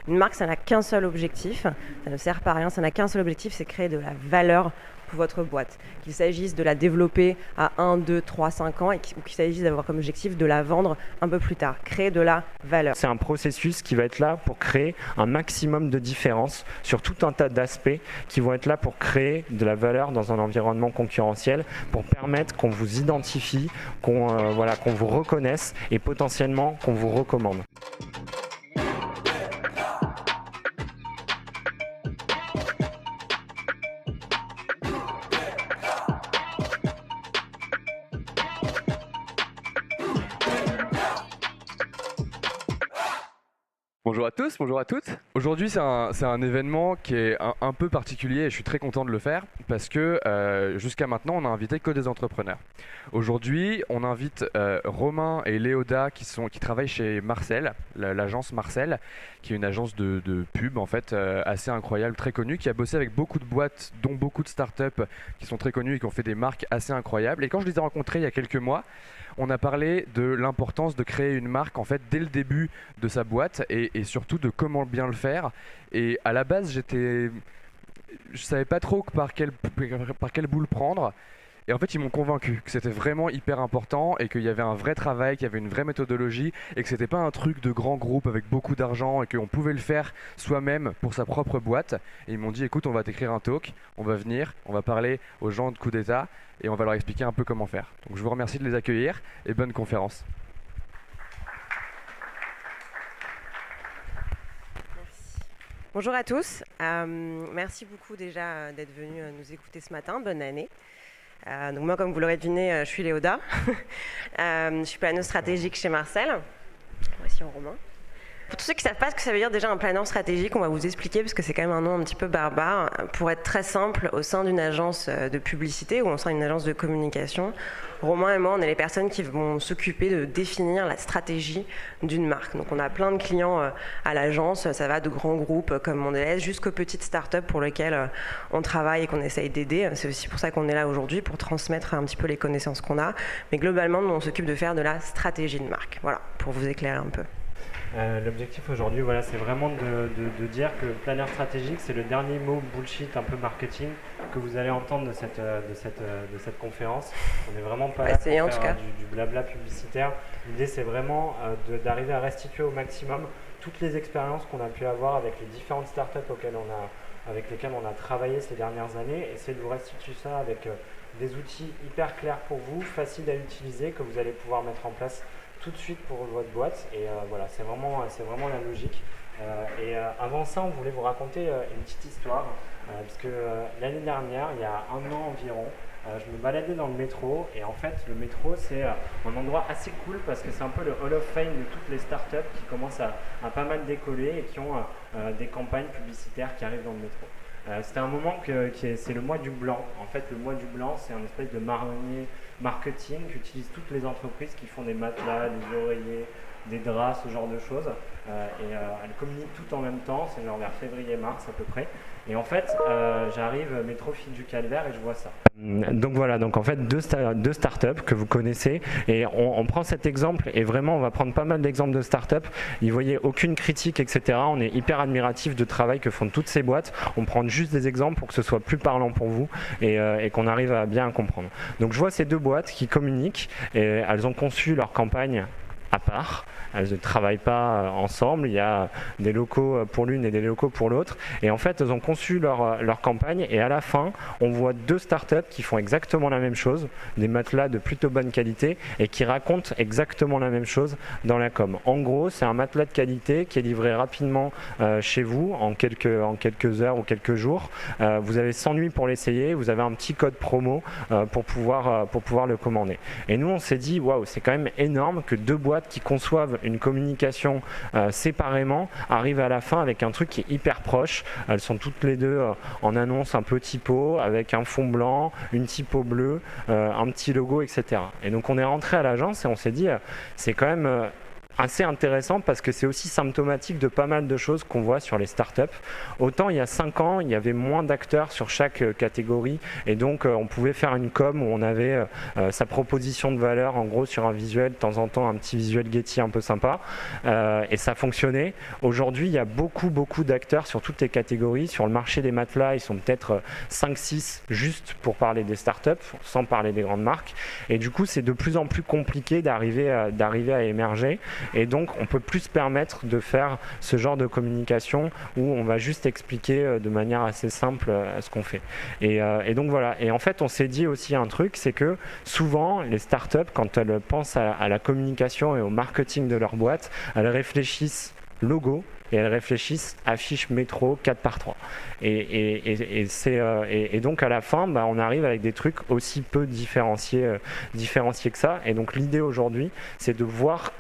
Une marque, ça n'a qu'un seul objectif, ça ne sert pas à rien, ça n'a qu'un seul objectif, c'est créer de la valeur pour votre boîte. Qu'il s'agisse de la développer à 1, 2, 3, 5 ans ou qu'il s'agisse d'avoir comme objectif de la vendre un peu plus tard, créer de la valeur. C'est un processus qui va être là pour créer un maximum de différences sur tout un tas d'aspects qui vont être là pour créer de la valeur dans un environnement concurrentiel, pour permettre qu'on vous identifie, qu'on vous reconnaisse et potentiellement qu'on vous recommande. Bonjour à tous, bonjour à toutes. Aujourd'hui, c'est un événement qui est un peu particulier et je suis très content de le faire parce que jusqu'à maintenant, on n'a invité que des entrepreneurs. Aujourd'hui, on invite Romain et Léoda qui travaillent chez Marcel, l'agence Marcel, qui est une agence de pub en fait assez incroyable, très connue, qui a bossé avec beaucoup de boîtes, dont beaucoup de startups qui sont très connues et qui ont fait des marques assez incroyables. Et quand je les ai rencontrés il y a quelques mois, on a parlé de l'importance de créer une marque en fait dès le début de sa boîte et surtout de comment bien le faire. Et à la base, je savais pas trop par quel bout le prendre. Et en fait, ils m'ont convaincu que c'était vraiment hyper important et qu'il y avait un vrai travail, qu'il y avait une vraie méthodologie et que c'était pas un truc de grand groupe avec beaucoup d'argent et qu'on pouvait le faire soi-même pour sa propre boîte. Et ils m'ont dit, écoute, on va t'écrire un talk, on va venir, on va parler aux gens de Coup d'État et on va leur expliquer un peu comment faire. Donc je vous remercie de les accueillir et bonne conférence. Bonjour à tous, merci beaucoup déjà d'être venus nous écouter ce matin, bonne année. Donc moi, comme vous l'aurez deviné, je suis Léoda, je suis planeur stratégique chez Marcel. Voici Romain. Pour tous ceux qui ne savent pas ce que ça veut dire déjà un planeur stratégique, on va vous expliquer parce que c'est quand même un nom un petit peu barbare. Pour être très simple, au sein d'une agence de publicité ou au sein d'une agence de communication, Romain et moi, on est les personnes qui vont s'occuper de définir la stratégie d'une marque. Donc on a plein de clients à l'agence, ça va de grands groupes comme Mondelez jusqu'aux petites startups pour lesquelles on travaille et qu'on essaye d'aider. C'est aussi pour ça qu'on est là aujourd'hui, pour transmettre un petit peu les connaissances qu'on a. Mais globalement, nous, on s'occupe de faire de la stratégie de marque. Voilà, pour vous éclairer un peu. L'objectif aujourd'hui, c'est vraiment de dire que le planeur stratégique, c'est le dernier mot bullshit un peu marketing que vous allez entendre de cette conférence. On n'est vraiment pas là pour faire du blabla publicitaire. L'idée, c'est vraiment d'arriver à restituer au maximum toutes les expériences qu'on a pu avoir avec les différentes startups avec lesquelles on a travaillé ces dernières années. Essayer de vous restituer ça avec des outils hyper clairs pour vous, faciles à utiliser, que vous allez pouvoir mettre en place tout de suite pour votre boîte. Et voilà, c'est vraiment la logique. Avant ça, on voulait vous raconter une petite histoire, parce que l'année dernière, il y a un an environ, je me baladais dans le métro, et en fait, le métro, c'est un endroit assez cool parce que c'est un peu le Hall of Fame de toutes les startups qui commencent à pas mal décoller et qui ont des campagnes publicitaires qui arrivent dans le métro. C'était un moment c'est le mois du blanc. En fait, le mois du blanc, c'est un espèce de marronnier marketing qu'utilisent toutes les entreprises qui font des matelas, des oreillers, des draps, ce genre de choses. Elles communiquent tout en même temps, c'est genre vers février-mars à peu près. Et en fait, j'arrive métro Fil du Calvaire et je vois ça. Donc voilà, donc en fait deux startups que vous connaissez et on prend cet exemple et vraiment on va prendre pas mal d'exemples de startups. N'y voyez aucune critique, etc. On est hyper admiratif du travail que font toutes ces boîtes. On prend juste des exemples pour que ce soit plus parlant pour vous et qu'on arrive à bien comprendre. Donc je vois ces deux boîtes qui communiquent et elles ont conçu leur campagne à part. Elles ne travaillent pas ensemble, il y a des locaux pour l'une et des locaux pour l'autre. Et en fait, elles ont conçu leur campagne et à la fin, on voit deux startups qui font exactement la même chose, des matelas de plutôt bonne qualité et qui racontent exactement la même chose dans la com. En gros, c'est un matelas de qualité qui est livré rapidement chez vous en quelques heures ou quelques jours. Vous avez 100 nuits pour l'essayer, vous avez un petit code promo pour pouvoir le commander. Et nous, on s'est dit, waouh, c'est quand même énorme que deux boîtes qui conçoivent une communication séparément arrivent à la fin avec un truc qui est hyper proche. Elles sont toutes les deux en annonce un peu typo avec un fond blanc, une typo bleue, un petit logo, etc. Et donc on est rentré à l'agence et on s'est dit c'est quand même assez intéressant parce que c'est aussi symptomatique de pas mal de choses qu'on voit sur les startups. Autant il y a 5 ans, il y avait moins d'acteurs sur chaque catégorie et donc on pouvait faire une com où on avait sa proposition de valeur en gros sur un visuel, de temps en temps un petit visuel Getty un peu sympa et ça fonctionnait. Aujourd'hui, il y a beaucoup d'acteurs sur toutes les catégories. Sur le marché des matelas, ils sont peut-être 5-6 juste pour parler des startups, sans parler des grandes marques. Et du coup, c'est de plus en plus compliqué d'arriver à émerger. Et donc, on peut plus se permettre de faire ce genre de communication où on va juste expliquer de manière assez simple ce qu'on fait. Et donc voilà. Et en fait, on s'est dit aussi un truc, c'est que souvent, les startups, quand elles pensent à la communication et au marketing de leur boîte, elles réfléchissent logo et elles réfléchissent affiche métro 4x3. Et donc à la fin, on arrive avec des trucs aussi peu différenciés que ça. Et donc l'idée aujourd'hui, c'est de voir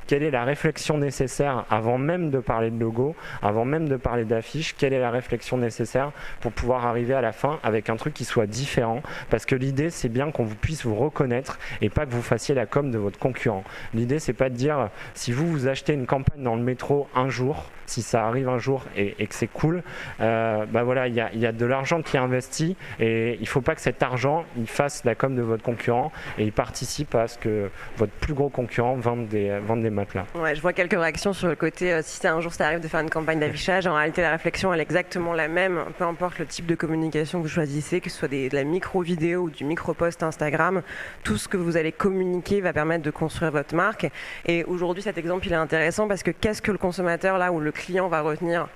quelle est la réflexion nécessaire avant même de parler de logo, avant même de parler d'affiche, quelle est la réflexion nécessaire pour pouvoir arriver à la fin avec un truc qui soit différent. Parce que l'idée, c'est bien qu'on puisse vous reconnaître et pas que vous fassiez la com de votre concurrent. L'idée, c'est pas de dire si vous achetez une campagne dans le métro un jour, si ça arrive un jour et que c'est cool, voilà, il y a de l'argent qui est investi et il ne faut pas que cet argent il fasse la com de votre concurrent et il participe à ce que votre plus gros concurrent vende des matelas. Ouais, je vois quelques réactions sur le côté si un jour ça arrive de faire une campagne d'affichage. En réalité, la réflexion elle est exactement la même, peu importe le type de communication que vous choisissez, que ce soit de la micro-vidéo ou du micro-post Instagram, tout ce que vous allez communiquer va permettre de construire votre marque. Et aujourd'hui, cet exemple il est intéressant parce que qu'est-ce que le consommateur là ou le client va retenir?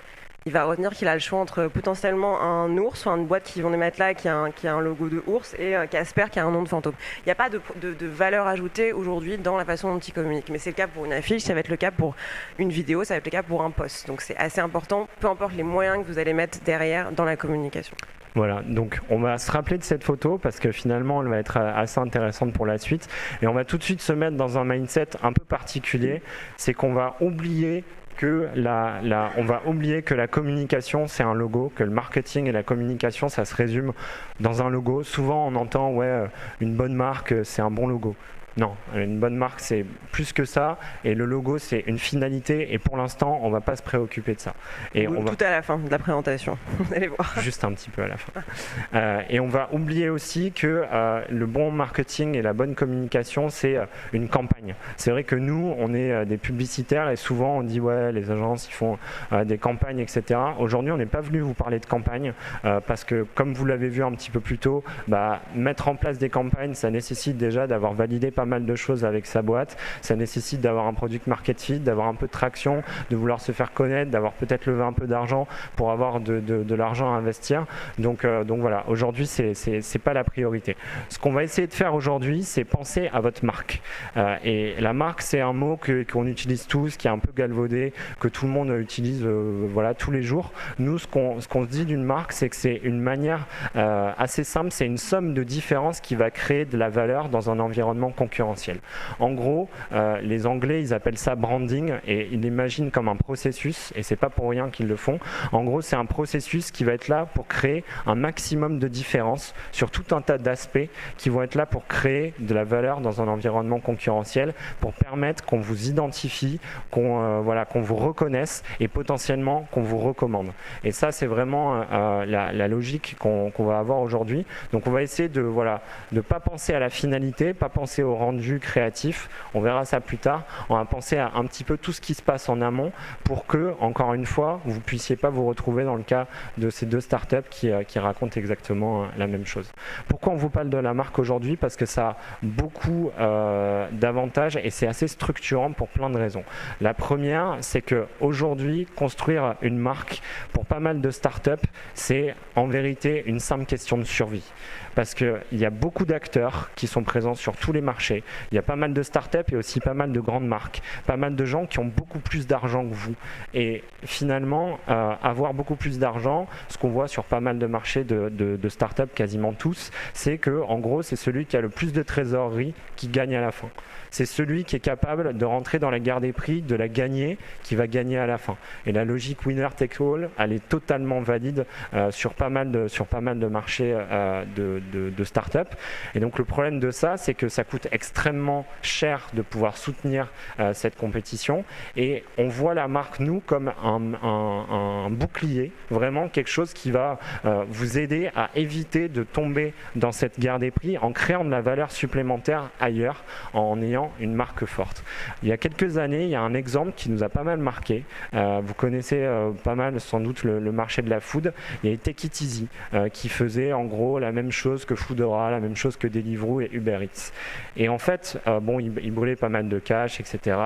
Il va retenir qu'il a le choix entre potentiellement un ours, ou une boîte qui vend des matelas qui a un logo de ours et Casper qui a un nom de fantôme. Il n'y a pas de valeur ajoutée aujourd'hui dans la façon dont il communique. Mais c'est le cas pour une affiche, ça va être le cas pour une vidéo, ça va être le cas pour un post. Donc c'est assez important, peu importe les moyens que vous allez mettre derrière dans la communication. Voilà, donc on va se rappeler de cette photo parce que finalement elle va être assez intéressante pour la suite. Et on va tout de suite se mettre dans un mindset un peu particulier, c'est qu'on va oublier que la communication c'est un logo, que le marketing et la communication ça se résume dans un logo. Souvent on entend une bonne marque c'est un bon logo. Non, une bonne marque c'est plus que ça et le logo c'est une finalité et pour l'instant on va pas se préoccuper de ça. Et tout à la fin de la présentation, vous allez voir. Juste un petit peu à la fin. Et on va oublier aussi que le bon marketing et la bonne communication c'est une campagne. C'est vrai que nous on est des publicitaires et souvent on dit les agences ils font des campagnes etc. Aujourd'hui on n'est pas venu vous parler de campagne parce que comme vous l'avez vu un petit peu plus tôt, mettre en place des campagnes ça nécessite déjà d'avoir validé pas mal de choses avec sa boîte, ça nécessite d'avoir un product market fit, d'avoir un peu de traction, de vouloir se faire connaître, d'avoir peut-être levé un peu d'argent pour avoir de l'argent à investir. Donc voilà, aujourd'hui c'est pas la priorité. Ce qu'on va essayer de faire aujourd'hui, c'est penser à votre marque. Et la marque, c'est un mot qu'on utilise tous, qui est un peu galvaudé, que tout le monde utilise tous les jours. Nous, ce qu'on se dit d'une marque, c'est que c'est une manière assez simple, c'est une somme de différences qui va créer de la valeur dans un environnement concurrentiel. En gros, les Anglais, ils appellent ça branding et ils l'imaginent comme un processus et c'est pas pour rien qu'ils le font. En gros, c'est un processus qui va être là pour créer un maximum de différences sur tout un tas d'aspects qui vont être là pour créer de la valeur dans un environnement concurrentiel, pour permettre qu'on vous identifie, qu'on vous reconnaisse et potentiellement qu'on vous recommande. Et ça, c'est vraiment la logique qu'on va avoir aujourd'hui. Donc, on va essayer de pas penser à la finalité, pas penser au rendu créatif, on verra ça plus tard. On va penser à un petit peu tout ce qui se passe en amont pour que, encore une fois, vous ne puissiez pas vous retrouver dans le cas de ces deux startups qui racontent exactement la même chose. Pourquoi on vous parle de la marque aujourd'hui? Parce que ça a beaucoup d'avantages et c'est assez structurant pour plein de raisons. La première, c'est qu'aujourd'hui, construire une marque pour pas mal de startups, c'est en vérité une simple question de survie. Parce qu'il y a beaucoup d'acteurs qui sont présents sur tous les marchés. Il y a pas mal de startups et aussi pas mal de grandes marques, pas mal de gens qui ont beaucoup plus d'argent que vous. Et finalement, avoir beaucoup plus d'argent, ce qu'on voit sur pas mal de marchés de startups, quasiment tous, c'est que en gros, c'est celui qui a le plus de trésorerie qui gagne à la fin. C'est celui qui est capable de rentrer dans la guerre des prix, de la gagner, qui va gagner à la fin. Et la logique winner take all, elle est totalement valide sur pas mal de marchés de start-up. Et donc le problème de ça, c'est que ça coûte extrêmement cher de pouvoir soutenir cette compétition, et on voit la marque, nous, comme un bouclier, vraiment quelque chose qui va vous aider à éviter de tomber dans cette guerre des prix en créant de la valeur supplémentaire ailleurs, en ayant une marque forte. Il y a quelques années, il y a un exemple qui nous a pas mal marqué. Vous connaissez pas mal sans doute le marché de la food. Il y a Take It Easy qui faisait en gros la même chose que Foodora, la même chose que Deliveroo et Uber Eats. Et en fait, ils brûlaient pas mal de cash, etc.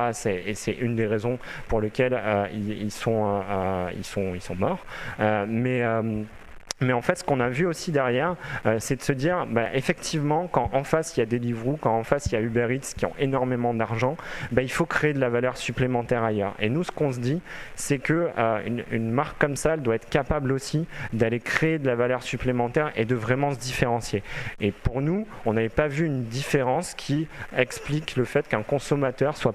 Et c'est une des raisons pour lesquelles ils sont morts. Mais en fait, ce qu'on a vu aussi derrière, c'est de se dire, effectivement, quand en face il y a Deliveroo, quand en face il y a Uber Eats qui ont énormément d'argent, il faut créer de la valeur supplémentaire ailleurs. Et nous, ce qu'on se dit, c'est que une marque comme ça, elle doit être capable aussi d'aller créer de la valeur supplémentaire et de vraiment se différencier. Et pour nous, on n'avait pas vu une différence qui explique le fait qu'un consommateur soit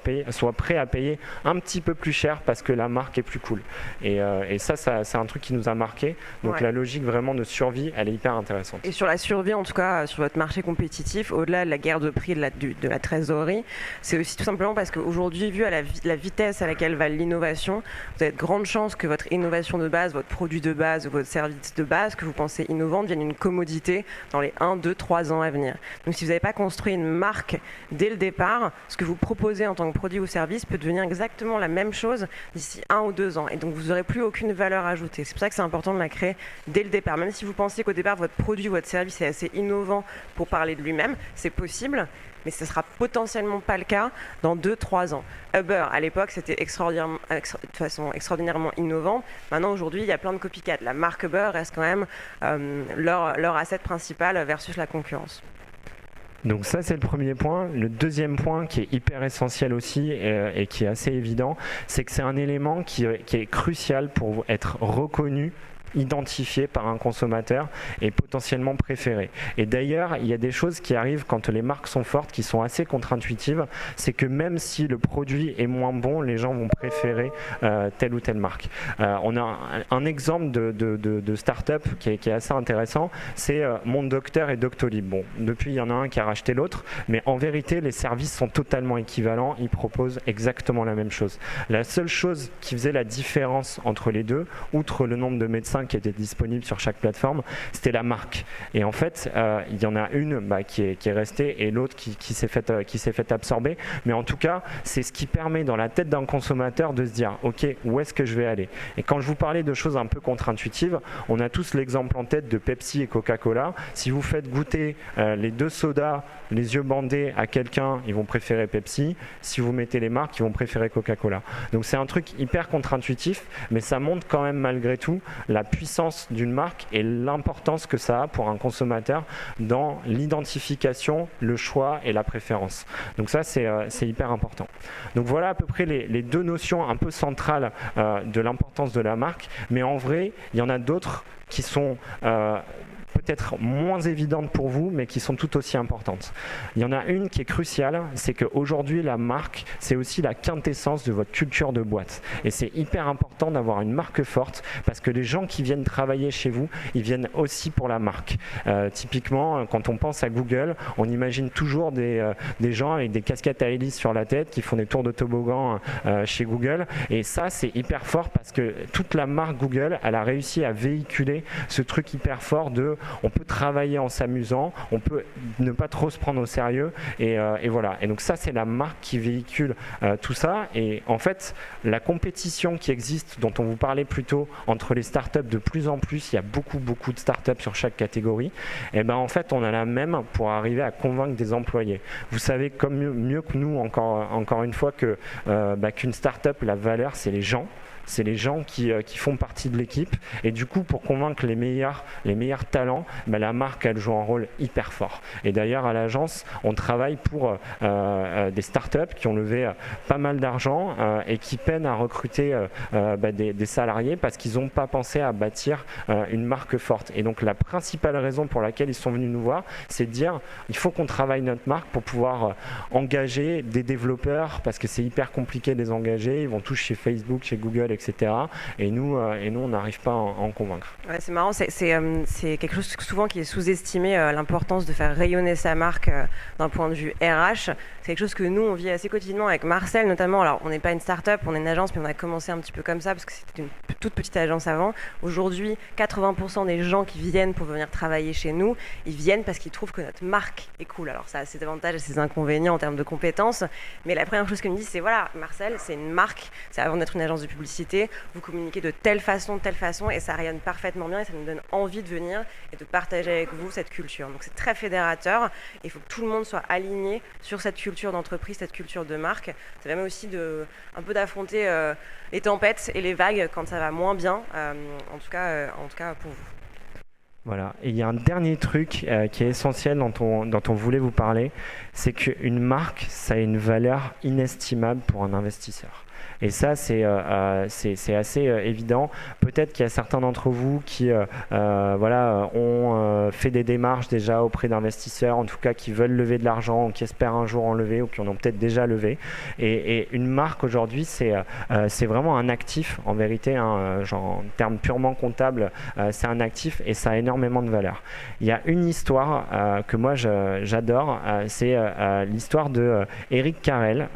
prêt à payer un petit peu plus cher parce que la marque est plus cool. Et ça, c'est un truc qui nous a marqué. Donc la logique vraiment de survie, elle est hyper intéressante. Et sur la survie, en tout cas, sur votre marché compétitif, au-delà de la guerre de prix de la trésorerie, c'est aussi tout simplement parce qu'aujourd'hui, vu à la vitesse à laquelle va l'innovation, vous avez de grandes chances que votre innovation de base, votre produit de base, votre service de base que vous pensez innovant devienne une commodité dans les 1, 2, 3 ans à venir. Donc si vous n'avez pas construit une marque dès le départ, ce que vous proposez en tant que produit ou service peut devenir exactement la même chose d'ici 1 ou 2 ans. Et donc vous n'aurez plus aucune valeur ajoutée. C'est pour ça que c'est important de la créer dès le départ. Même si vous pensez qu'au départ, votre produit, votre service est assez innovant pour parler de lui-même, c'est possible, mais ce ne sera potentiellement pas le cas dans 2-3 ans. Uber, à l'époque, c'était de façon extraordinairement innovant. Maintenant, aujourd'hui, il y a plein de copycats. La marque Uber reste quand même leur asset principal versus la concurrence. Donc ça, c'est le premier point. Le deuxième point qui est hyper essentiel aussi et qui est assez évident, c'est que c'est un élément qui est crucial pour être reconnu, identifié par un consommateur et potentiellement préféré. Et d'ailleurs, il y a des choses qui arrivent quand les marques sont fortes, qui sont assez contre-intuitives, c'est que même si le produit est moins bon, les gens vont préférer telle ou telle marque. On a un exemple de start-up qui est assez intéressant, c'est Mon Docteur et Doctolib. Bon, depuis, il y en a un qui a racheté l'autre, mais en vérité, les services sont totalement équivalents, ils proposent exactement la même chose. La seule chose qui faisait la différence entre les deux, outre le nombre de médecins qui étaient disponibles sur chaque plateforme, c'était la marque. Et en fait, il y en a une qui est restée et l'autre qui s'est fait absorber. Mais en tout cas, c'est ce qui permet dans la tête d'un consommateur de se dire « Ok, où est-ce que je vais aller ?» Et quand je vous parlais de choses un peu contre-intuitives, on a tous l'exemple en tête de Pepsi et Coca-Cola. Si vous faites goûter les deux sodas les yeux bandés à quelqu'un, ils vont préférer Pepsi. Si vous mettez les marques, ils vont préférer Coca-Cola. Donc c'est un truc hyper contre-intuitif, mais ça montre quand même malgré tout la puissance d'une marque et l'importance que ça a pour un consommateur dans l'identification, le choix et la préférence. Donc ça, c'est hyper important. Donc voilà à peu près les deux notions un peu centrales de l'importance de la marque, mais en vrai, il y en a d'autres qui sont peut-être moins évidentes pour vous, mais qui sont tout aussi importantes. Il y en a une qui est cruciale, c'est qu'aujourd'hui, la marque, c'est aussi la quintessence de votre culture de boîte. Et c'est hyper important d'avoir une marque forte, parce que les gens qui viennent travailler chez vous, ils viennent aussi pour la marque. Typiquement, quand on pense à Google, on imagine toujours des gens avec des casquettes à hélice sur la tête, qui font des tours de toboggan chez Google. Et ça, c'est hyper fort, parce que toute la marque Google, elle a réussi à véhiculer ce truc hyper fort de on peut travailler en s'amusant, on peut ne pas trop se prendre au sérieux et voilà. Et donc ça, c'est la marque qui véhicule tout ça. Et en fait, la compétition qui existe, dont on vous parlait plus tôt, entre les startups, de plus en plus, il y a beaucoup de startups sur chaque catégorie. Et ben en fait, on a la même pour arriver à convaincre des employés. Vous savez comme mieux que nous, encore une fois, que qu'une startup, la valeur, c'est les gens. C'est les gens qui font partie de l'équipe. Et du coup, pour convaincre les meilleurs talents, la marque, elle joue un rôle hyper fort. Et d'ailleurs, à l'agence, on travaille pour des startups qui ont levé pas mal d'argent et qui peinent à recruter des salariés parce qu'ils n'ont pas pensé à bâtir une marque forte. Et donc, la principale raison pour laquelle ils sont venus nous voir, c'est de dire il faut qu'on travaille notre marque pour pouvoir engager des développeurs, parce que c'est hyper compliqué de les engager. Ils vont tous chez Facebook, chez Google, etc. etc. Et nous on n'arrive pas à en convaincre. Ouais, c'est marrant, c'est quelque chose souvent qui est sous-estimé, l'importance de faire rayonner sa marque d'un point de vue RH. C'est quelque chose que nous, on vit assez quotidiennement avec Marcel notamment. Alors, on n'est pas une start-up, on est une agence, mais on a commencé un petit peu comme ça parce que c'était une toute petite agence avant. Aujourd'hui, 80% des gens qui viennent pour venir travailler chez nous, ils viennent parce qu'ils trouvent que notre marque est cool. Alors, ça a ses avantages et ses inconvénients en termes de compétences, mais la première chose qu'ils me disent, c'est voilà, Marcel, c'est une marque, c'est avant d'être une agence de publicité, vous communiquez de telle façon, et ça rayonne parfaitement bien et ça nous donne envie de venir et de partager avec vous cette culture. Donc, c'est très fédérateur. Il faut que tout le monde soit aligné sur cette culture d'entreprise, cette culture de marque. Ça permet aussi un peu d'affronter les tempêtes et les vagues quand ça va moins bien, en tout cas pour vous. Voilà. Et il y a un dernier truc qui est essentiel dont on voulait vous parler, c'est qu'une marque, ça a une valeur inestimable pour un investisseur. Et ça, c'est assez évident. Peut-être qu'il y a certains d'entre vous qui ont fait des démarches déjà auprès d'investisseurs, en tout cas qui veulent lever de l'argent, ou qui espèrent un jour en lever, ou qui en ont peut-être déjà levé. Et une marque aujourd'hui, c'est vraiment un actif, en vérité, genre, en termes purement comptables, c'est un actif et ça a énormément de valeur. Il y a une histoire que moi j'adore, c'est l'histoire de Eric Carrel,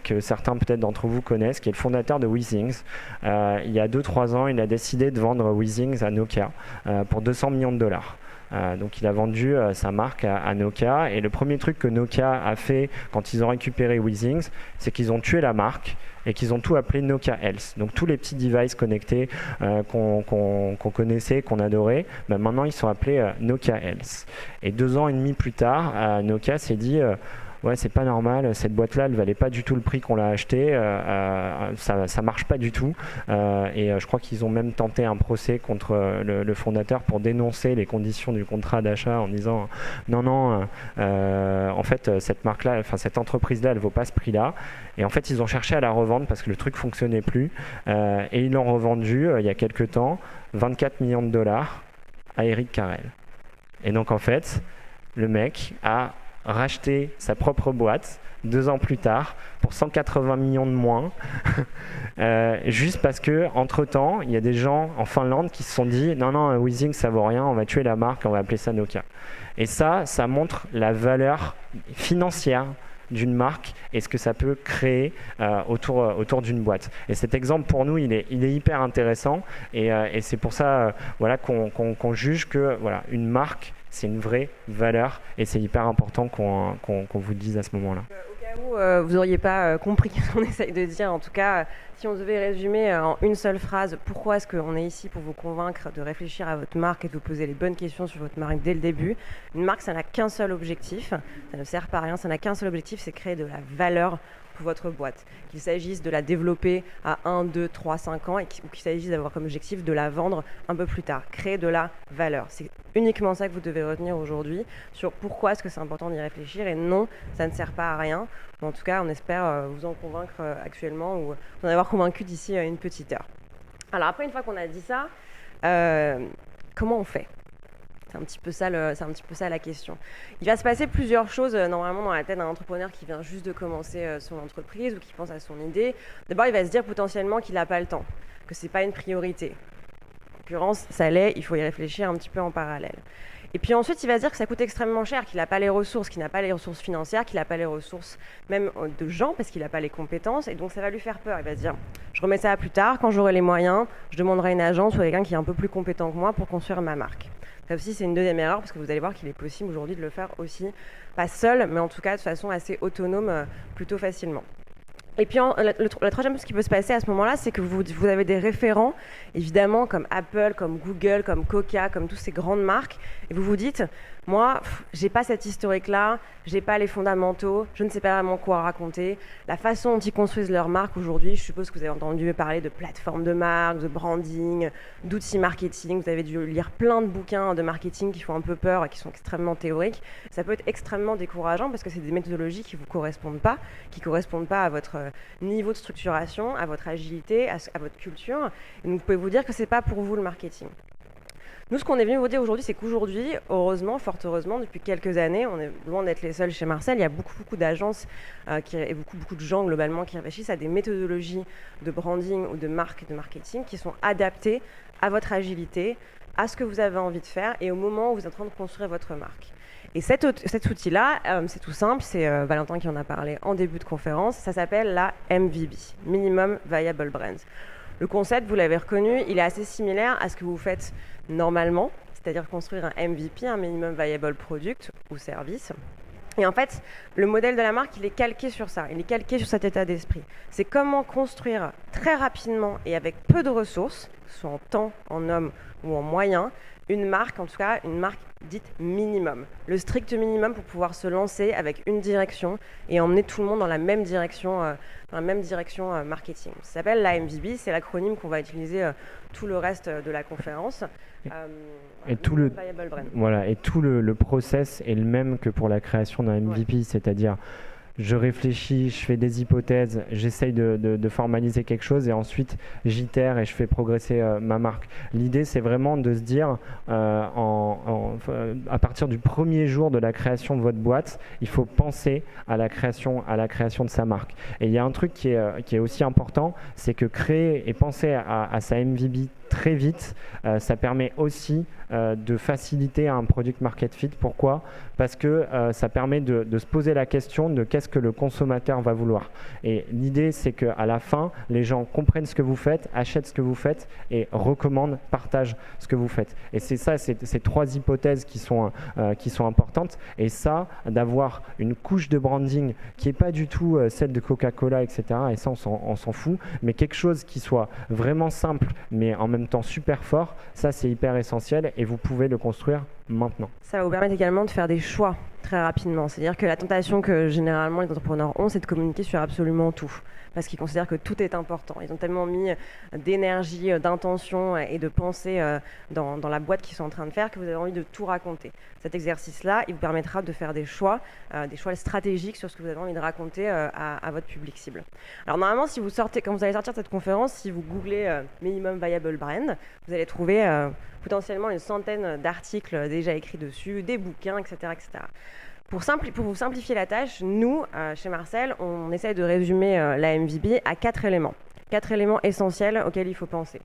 que certains peut-être d'entre vous connaissent, qui est le fondateur de Weezings. Il y a 2-3 ans, il a décidé de vendre Weezings à Nokia pour 200 millions de dollars. Donc il a vendu sa marque à Nokia, et le premier truc que Nokia a fait quand ils ont récupéré Weezings, c'est qu'ils ont tué la marque et qu'ils ont tout appelé Nokia Health. Donc tous les petits devices connectés qu'on connaissait, qu'on adorait, maintenant ils sont appelés Nokia Health. Et 2 ans et demi plus tard, Nokia s'est dit ouais, c'est pas normal, cette boîte-là, elle valait pas du tout le prix qu'on l'a achetée, ça marche pas du tout. Et je crois qu'ils ont même tenté un procès contre le fondateur pour dénoncer les conditions du contrat d'achat en disant non, en fait, cette marque-là, enfin cette entreprise-là, elle vaut pas ce prix-là. Et en fait, ils ont cherché à la revendre parce que le truc fonctionnait plus. Et ils l'ont revendue il y a quelques temps, 24 millions de dollars à Eric Carrel. Et donc en fait, le mec a racheter sa propre boîte 2 ans plus tard pour 180 millions de moins juste parce que entre temps il y a des gens en Finlande qui se sont dit non Weezings ça vaut rien, on va tuer la marque, on va appeler ça Nokia. Et ça montre la valeur financière d'une marque et ce que ça peut créer autour d'une boîte. Et cet exemple pour nous il est hyper intéressant et c'est pour ça qu'on juge que une marque c'est une vraie valeur et c'est hyper important qu'on vous le dise à ce moment-là. Au cas où vous n'auriez pas compris ce qu'on essaye de dire, en tout cas, si on devait résumer en une seule phrase, pourquoi est-ce qu'on est ici pour vous convaincre de réfléchir à votre marque et de vous poser les bonnes questions sur votre marque dès le début. Une marque, ça n'a qu'un seul objectif, ça ne sert pas à rien, ça n'a qu'un seul objectif, c'est créer de la valeur pour votre boîte. Qu'il s'agisse de la développer à 1, 2, 3, 5 ans ou qu'il s'agisse d'avoir comme objectif de la vendre un peu plus tard. Créer de la valeur. C'est uniquement ça que vous devez retenir aujourd'hui sur pourquoi est-ce que c'est important d'y réfléchir et non, ça ne sert pas à rien. En tout cas, on espère vous en convaincre actuellement ou vous en avoir convaincu d'ici une petite heure. Alors après, une fois qu'on a dit ça, comment on fait ? C'est un petit peu ça la question. Il va se passer plusieurs choses normalement dans la tête d'un entrepreneur qui vient juste de commencer son entreprise ou qui pense à son idée. D'abord, il va se dire potentiellement qu'il n'a pas le temps, que c'est pas une priorité. En l'occurrence, ça l'est, il faut y réfléchir un petit peu en parallèle. Et puis ensuite, il va se dire que ça coûte extrêmement cher, qu'il n'a pas les ressources, qu'il n'a pas les ressources financières, qu'il n'a pas les ressources même de gens parce qu'il n'a pas les compétences. Et donc, ça va lui faire peur. Il va se dire, je remets ça à plus tard, quand j'aurai les moyens, je demanderai une agence ou quelqu'un qui est un peu plus compétent que moi pour construire ma marque. Ça aussi, c'est une deuxième erreur parce que vous allez voir qu'il est possible aujourd'hui de le faire aussi, pas seul, mais en tout cas de façon assez autonome, plutôt facilement. Et puis la troisième chose qui peut se passer à ce moment-là, c'est que vous avez des référents, évidemment, comme Apple, comme Google, comme Coca, comme toutes ces grandes marques, et vous vous dites, moi, j'ai pas cette historique-là, j'ai pas les fondamentaux, je ne sais pas vraiment quoi raconter. La façon dont ils construisent leur marque aujourd'hui, je suppose que vous avez entendu parler de plateformes de marque, de branding, d'outils marketing. Vous avez dû lire plein de bouquins de marketing qui font un peu peur et qui sont extrêmement théoriques. Ça peut être extrêmement décourageant parce que c'est des méthodologies qui vous correspondent pas à votre niveau de structuration, à votre agilité, à votre culture. Et donc, vous pouvez vous dire que c'est pas pour vous le marketing. Nous, ce qu'on est venu vous dire aujourd'hui, c'est qu'aujourd'hui, heureusement, fort heureusement, depuis quelques années, on est loin d'être les seuls chez Marcel. Il y a beaucoup d'agences et beaucoup de gens globalement qui réfléchissent à des méthodologies de branding ou de marque, de marketing qui sont adaptées à votre agilité, à ce que vous avez envie de faire et au moment où vous êtes en train de construire votre marque. Et cet outil-là, c'est tout simple, c'est Valentin qui en a parlé en début de conférence, ça s'appelle la MVB, Minimum Viable Brands. Le concept, vous l'avez reconnu, il est assez similaire à ce que vous faites normalement, c'est-à-dire construire un MVP, un Minimum Viable Product ou service. Et en fait, le modèle de la marque, il est calqué sur ça, il est calqué sur cet état d'esprit. C'est comment construire très rapidement et avec peu de ressources, que ce soit en temps, en hommes ou en moyens, une marque, en tout cas une marque dite minimum. Le strict minimum pour pouvoir se lancer avec une direction et emmener tout le monde dans la même direction, marketing. Ça s'appelle la MVB, c'est l'acronyme qu'on va utiliser tout le reste de la conférence. Et tout le process est le même que pour la création d'un MVP, c'est-à-dire je réfléchis, je fais des hypothèses, j'essaye de formaliser quelque chose et ensuite j'itère et je fais progresser ma marque. L'idée, c'est vraiment de se dire, à partir du premier jour de la création de votre boîte, il faut penser à la création de sa marque. Et il y a un truc qui est aussi important, c'est que créer et penser à sa MVB très vite, ça permet aussi de faciliter un product market fit. Pourquoi ? Parce que ça permet de se poser la question de qu'est-ce que le consommateur va vouloir. Et l'idée, c'est qu'à la fin, les gens comprennent ce que vous faites, achètent ce que vous faites et recommandent, partagent ce que vous faites. Et c'est ça, ces trois hypothèses qui sont importantes. Et ça, d'avoir une couche de branding qui n'est pas du tout celle de Coca-Cola, etc. Et ça, on s'en fout. Mais quelque chose qui soit vraiment simple, mais en même temps super fort, ça, c'est hyper essentiel et vous pouvez le construire maintenant. Ça va vous permettre également de faire des choix très rapidement. C'est-à-dire que la tentation que généralement les entrepreneurs ont, c'est de communiquer sur absolument tout. Parce qu'ils considèrent que tout est important. Ils ont tellement mis d'énergie, d'intention et de pensée dans la boîte qu'ils sont en train de faire que vous avez envie de tout raconter. Cet exercice-là, il vous permettra de faire des choix stratégiques sur ce que vous avez envie de raconter à votre public cible. Alors normalement, quand vous allez sortir de cette conférence, si vous googlez Minimum Viable Brand, vous allez trouver potentiellement une centaine d'articles déjà écrits dessus, des bouquins, etc. etc. Pour vous simplifier la tâche, nous, chez Marcel, on essaye de résumer la MVB à 4 éléments. 4 éléments essentiels auxquels il faut penser.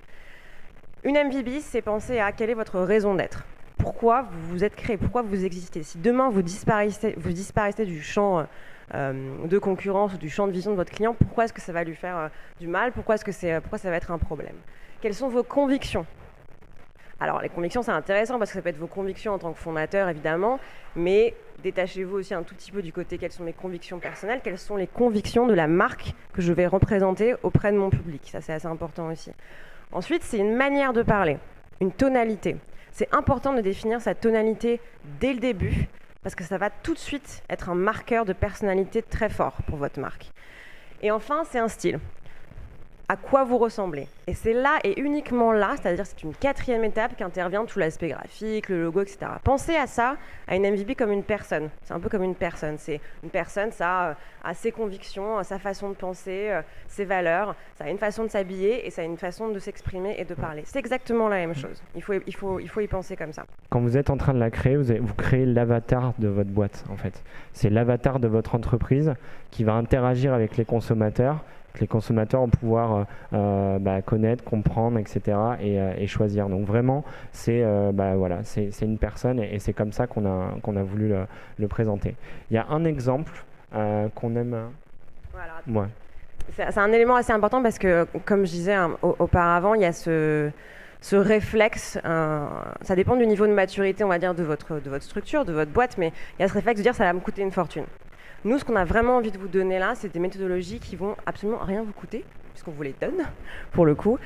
Une MVB, c'est penser à quelle est votre raison d'être. Pourquoi vous vous êtes créé, pourquoi vous existez. Si demain vous disparaissez du champ de concurrence ou du champ de vision de votre client, pourquoi est-ce que ça va lui faire du mal, pourquoi ça va être un problème. Quelles sont vos convictions ? Alors, les convictions, c'est intéressant parce que ça peut être vos convictions en tant que fondateur, évidemment, mais détachez-vous aussi un tout petit peu du côté quelles sont mes convictions personnelles, quelles sont les convictions de la marque que je vais représenter auprès de mon public. Ça, c'est assez important aussi. Ensuite, c'est une manière de parler, une tonalité. C'est important de définir sa tonalité dès le début parce que ça va tout de suite être un marqueur de personnalité très fort pour votre marque. Et enfin, c'est un style. À quoi vous ressemblez. Et c'est là et uniquement là, c'est-à-dire c'est une 4e étape qu'intervient tout l'aspect graphique, le logo, etc. Pensez à ça, à une MVB comme une personne. C'est un peu comme une personne. C'est une personne, ça a ses convictions, sa façon de penser, ses valeurs, ça a une façon de s'habiller et ça a une façon de s'exprimer et de parler. C'est exactement la même chose. Il faut y penser comme ça. Quand vous êtes en train de la créer, vous créez l'avatar de votre boîte, en fait. C'est l'avatar de votre entreprise qui va interagir avec les consommateurs. Les consommateurs vont pouvoir connaître, comprendre, etc. et choisir. Donc vraiment, c'est une personne et c'est comme ça qu'on a voulu le présenter. Il y a un exemple qu'on aime. Voilà. Ouais. C'est un élément assez important parce que, comme je disais auparavant, il y a ce réflexe, ça dépend du niveau de maturité, on va dire, de votre structure, de votre boîte, mais il y a ce réflexe de dire ça va me coûter une fortune. Nous, ce qu'on a vraiment envie de vous donner là, c'est des méthodologies qui vont absolument rien vous coûter, puisqu'on vous les donne, pour le coup.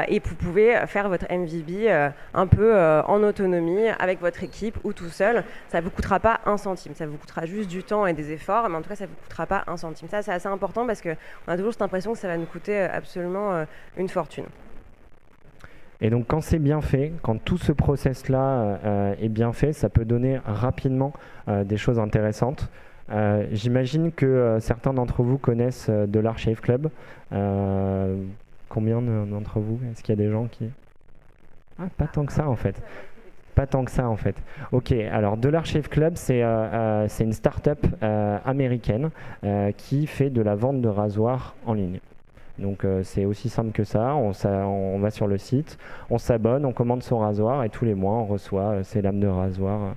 Et vous pouvez faire votre MVB un peu en autonomie, avec votre équipe ou tout seul. Ça ne vous coûtera pas un centime. Ça vous coûtera juste du temps et des efforts, mais en tout cas, ça ne vous coûtera pas un centime. Ça, c'est assez important parce qu'on a toujours cette impression que ça va nous coûter absolument une fortune. Et donc quand c'est bien fait, quand tout ce process-là est bien fait, ça peut donner rapidement des choses intéressantes. J'imagine que certains d'entre vous connaissent Dollar Shave Club. Combien d'entre vous ? Est-ce qu'il y a des gens qui... Ah, pas tant que ça en fait. Pas tant que ça en fait. Ok, alors Dollar Shave Club, c'est une start-up américaine qui fait de la vente de rasoirs en ligne. Donc c'est aussi simple que ça, on va sur le site, on s'abonne, on commande son rasoir et tous les mois on reçoit ses lames de rasoir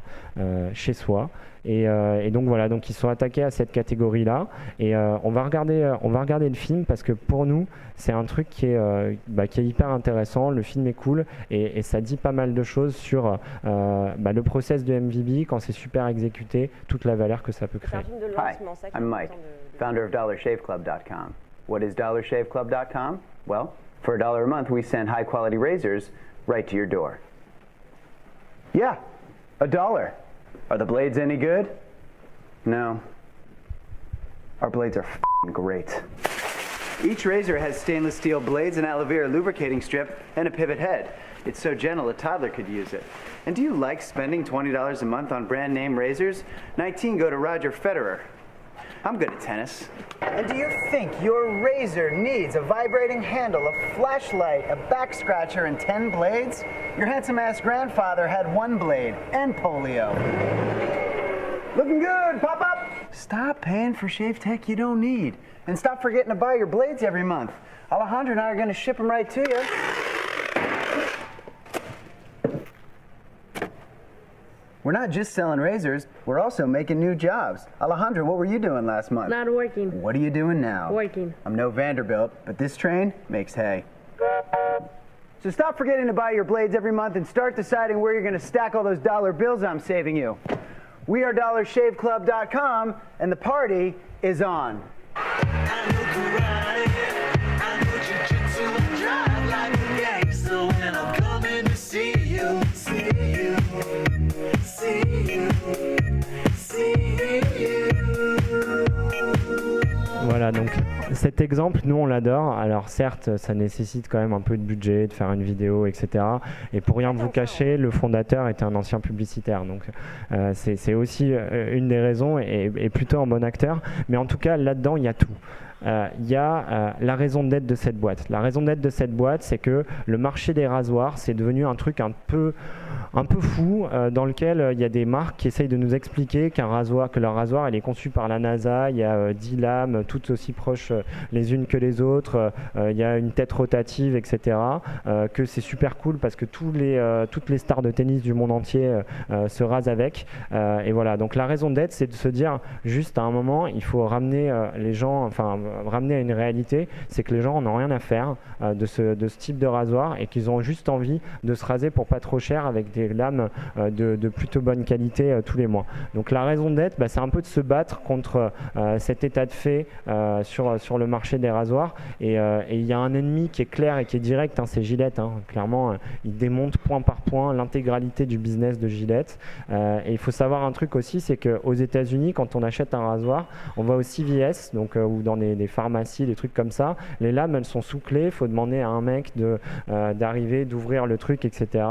chez soi. Et donc voilà, donc ils sont attaqués à cette catégorie-là et on va regarder le film parce que pour nous c'est un truc qui est hyper intéressant. Le film est cool et ça dit pas mal de choses sur le process de MVB quand c'est super exécuté, toute la valeur que ça peut créer. Hi, I'm Mike, founder of DollarShaveClub.com. What is DollarShaveClub.com? Well, for $1 a month, we send high-quality razors right to your door. Yeah, $1. Are the blades any good? No. Our blades are f***ing great. Each razor has stainless steel blades, an aloe vera lubricating strip, and a pivot head. It's so gentle a toddler could use it. And do you like spending $20 a month on brand name razors? 19 go to Roger Federer. I'm good at tennis. And do you think your razor needs a vibrating handle, a flashlight, a back scratcher, and 10 blades? Your handsome-ass grandfather had 1 blade and polio. Looking good, pop up! Stop paying for shave tech you don't need. And stop forgetting to buy your blades every month. Alejandro and I are going to ship them right to you. We're not just selling razors, we're also making new jobs. Alejandro, what were you doing last month? Not working. What are you doing now? Working. I'm no Vanderbilt, but this train makes hay. So stop forgetting to buy your blades every month and start deciding where you're going to stack all those dollar bills I'm saving you. We are DollarShaveClub.com, and the party is on. Voilà, donc cet exemple, nous on l'adore. Alors certes, ça nécessite quand même un peu de budget, de faire une vidéo, etc. Et pour rien vous cacher, le fondateur était un ancien publicitaire. Donc c'est aussi une des raisons et plutôt un bon acteur. Mais en tout cas, là-dedans, il y a tout. Il y a la raison d'être de cette boîte. La raison d'être de cette boîte, c'est que le marché des rasoirs, c'est devenu un truc un peu fou dans lequel il y a des marques qui essayent de nous expliquer que leur rasoir elle est conçu par la NASA, il y a 10 lames toutes aussi proches les unes que les autres, il y a une tête rotative, etc. Que c'est super cool parce que toutes les stars de tennis du monde entier se rasent avec. Et voilà, donc la raison d'être, c'est de se dire juste à un moment, il faut ramener les gens, ramener à une réalité, c'est que les gens n'ont rien à faire de ce type de rasoir et qu'ils ont juste envie de se raser pour pas trop cher avec des lames de plutôt bonne qualité tous les mois. Donc la raison d'être, c'est un peu de se battre contre cet état de fait sur le marché des rasoirs et il y a un ennemi qui est clair et qui est direct, c'est Gillette. Clairement, il démonte point par point l'intégralité du business de Gillette. Et il faut savoir un truc aussi, c'est qu'aux États-Unis, quand on achète un rasoir, on va au CVS, donc ou dans des pharmacies, des trucs comme ça. Les lames, elles sont sous clé. Il faut demander à un mec d'arriver, d'ouvrir le truc, etc.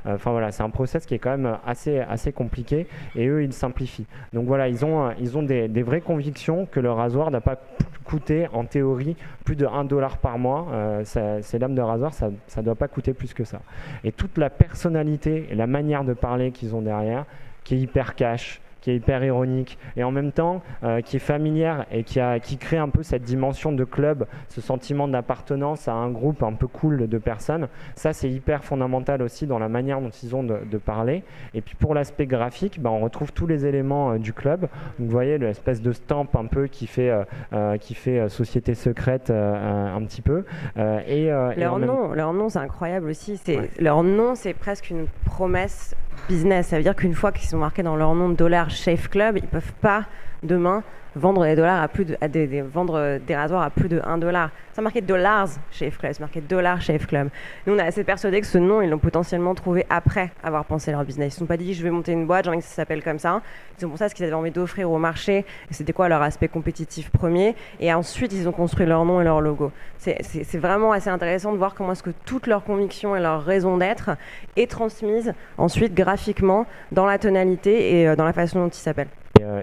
Enfin voilà, c'est un process qui est quand même assez compliqué et eux, ils simplifient. Donc voilà, ils ont des vraies convictions que le rasoir n'a pas coûté en théorie plus de $1 par mois. Ces lames de rasoir, ça ne doit pas coûter plus que ça. Et toute la personnalité et la manière de parler qu'ils ont derrière, qui est hyper cash, qui est hyper ironique et en même temps qui est familière et qui crée un peu cette dimension de club, ce sentiment d'appartenance à un groupe un peu cool de personnes. Ça, c'est hyper fondamental aussi dans la manière dont ils ont de parler. Et puis pour l'aspect graphique, on retrouve tous les éléments du club. Donc, vous voyez l'espèce de stamp un peu qui fait société secrète un petit peu. Leur nom, c'est incroyable aussi. Leur nom, c'est presque une promesse business. Ça veut dire qu'une fois qu'ils sont marqués dans leur nom de Dollar Shave Club, ils ne peuvent pas demain vendre vendre des rasoirs à plus de $1. C'est marqué Dollars Shave Club, c'est marqué Dollar Shave Club. Nous, on est assez persuadés que ce nom, ils l'ont potentiellement trouvé après avoir pensé leur business. Ils ne se sont pas dit, je vais monter une boîte, j'ai envie que ça s'appelle comme ça. Ils ont pensé à ce qu'ils avaient envie d'offrir au marché, et c'était quoi leur aspect compétitif premier, et ensuite, ils ont construit leur nom et leur logo. C'est vraiment assez intéressant de voir comment est-ce que toute leur conviction et leur raison d'être est transmise ensuite graphiquement dans la tonalité et dans la façon dont ils s'appellent.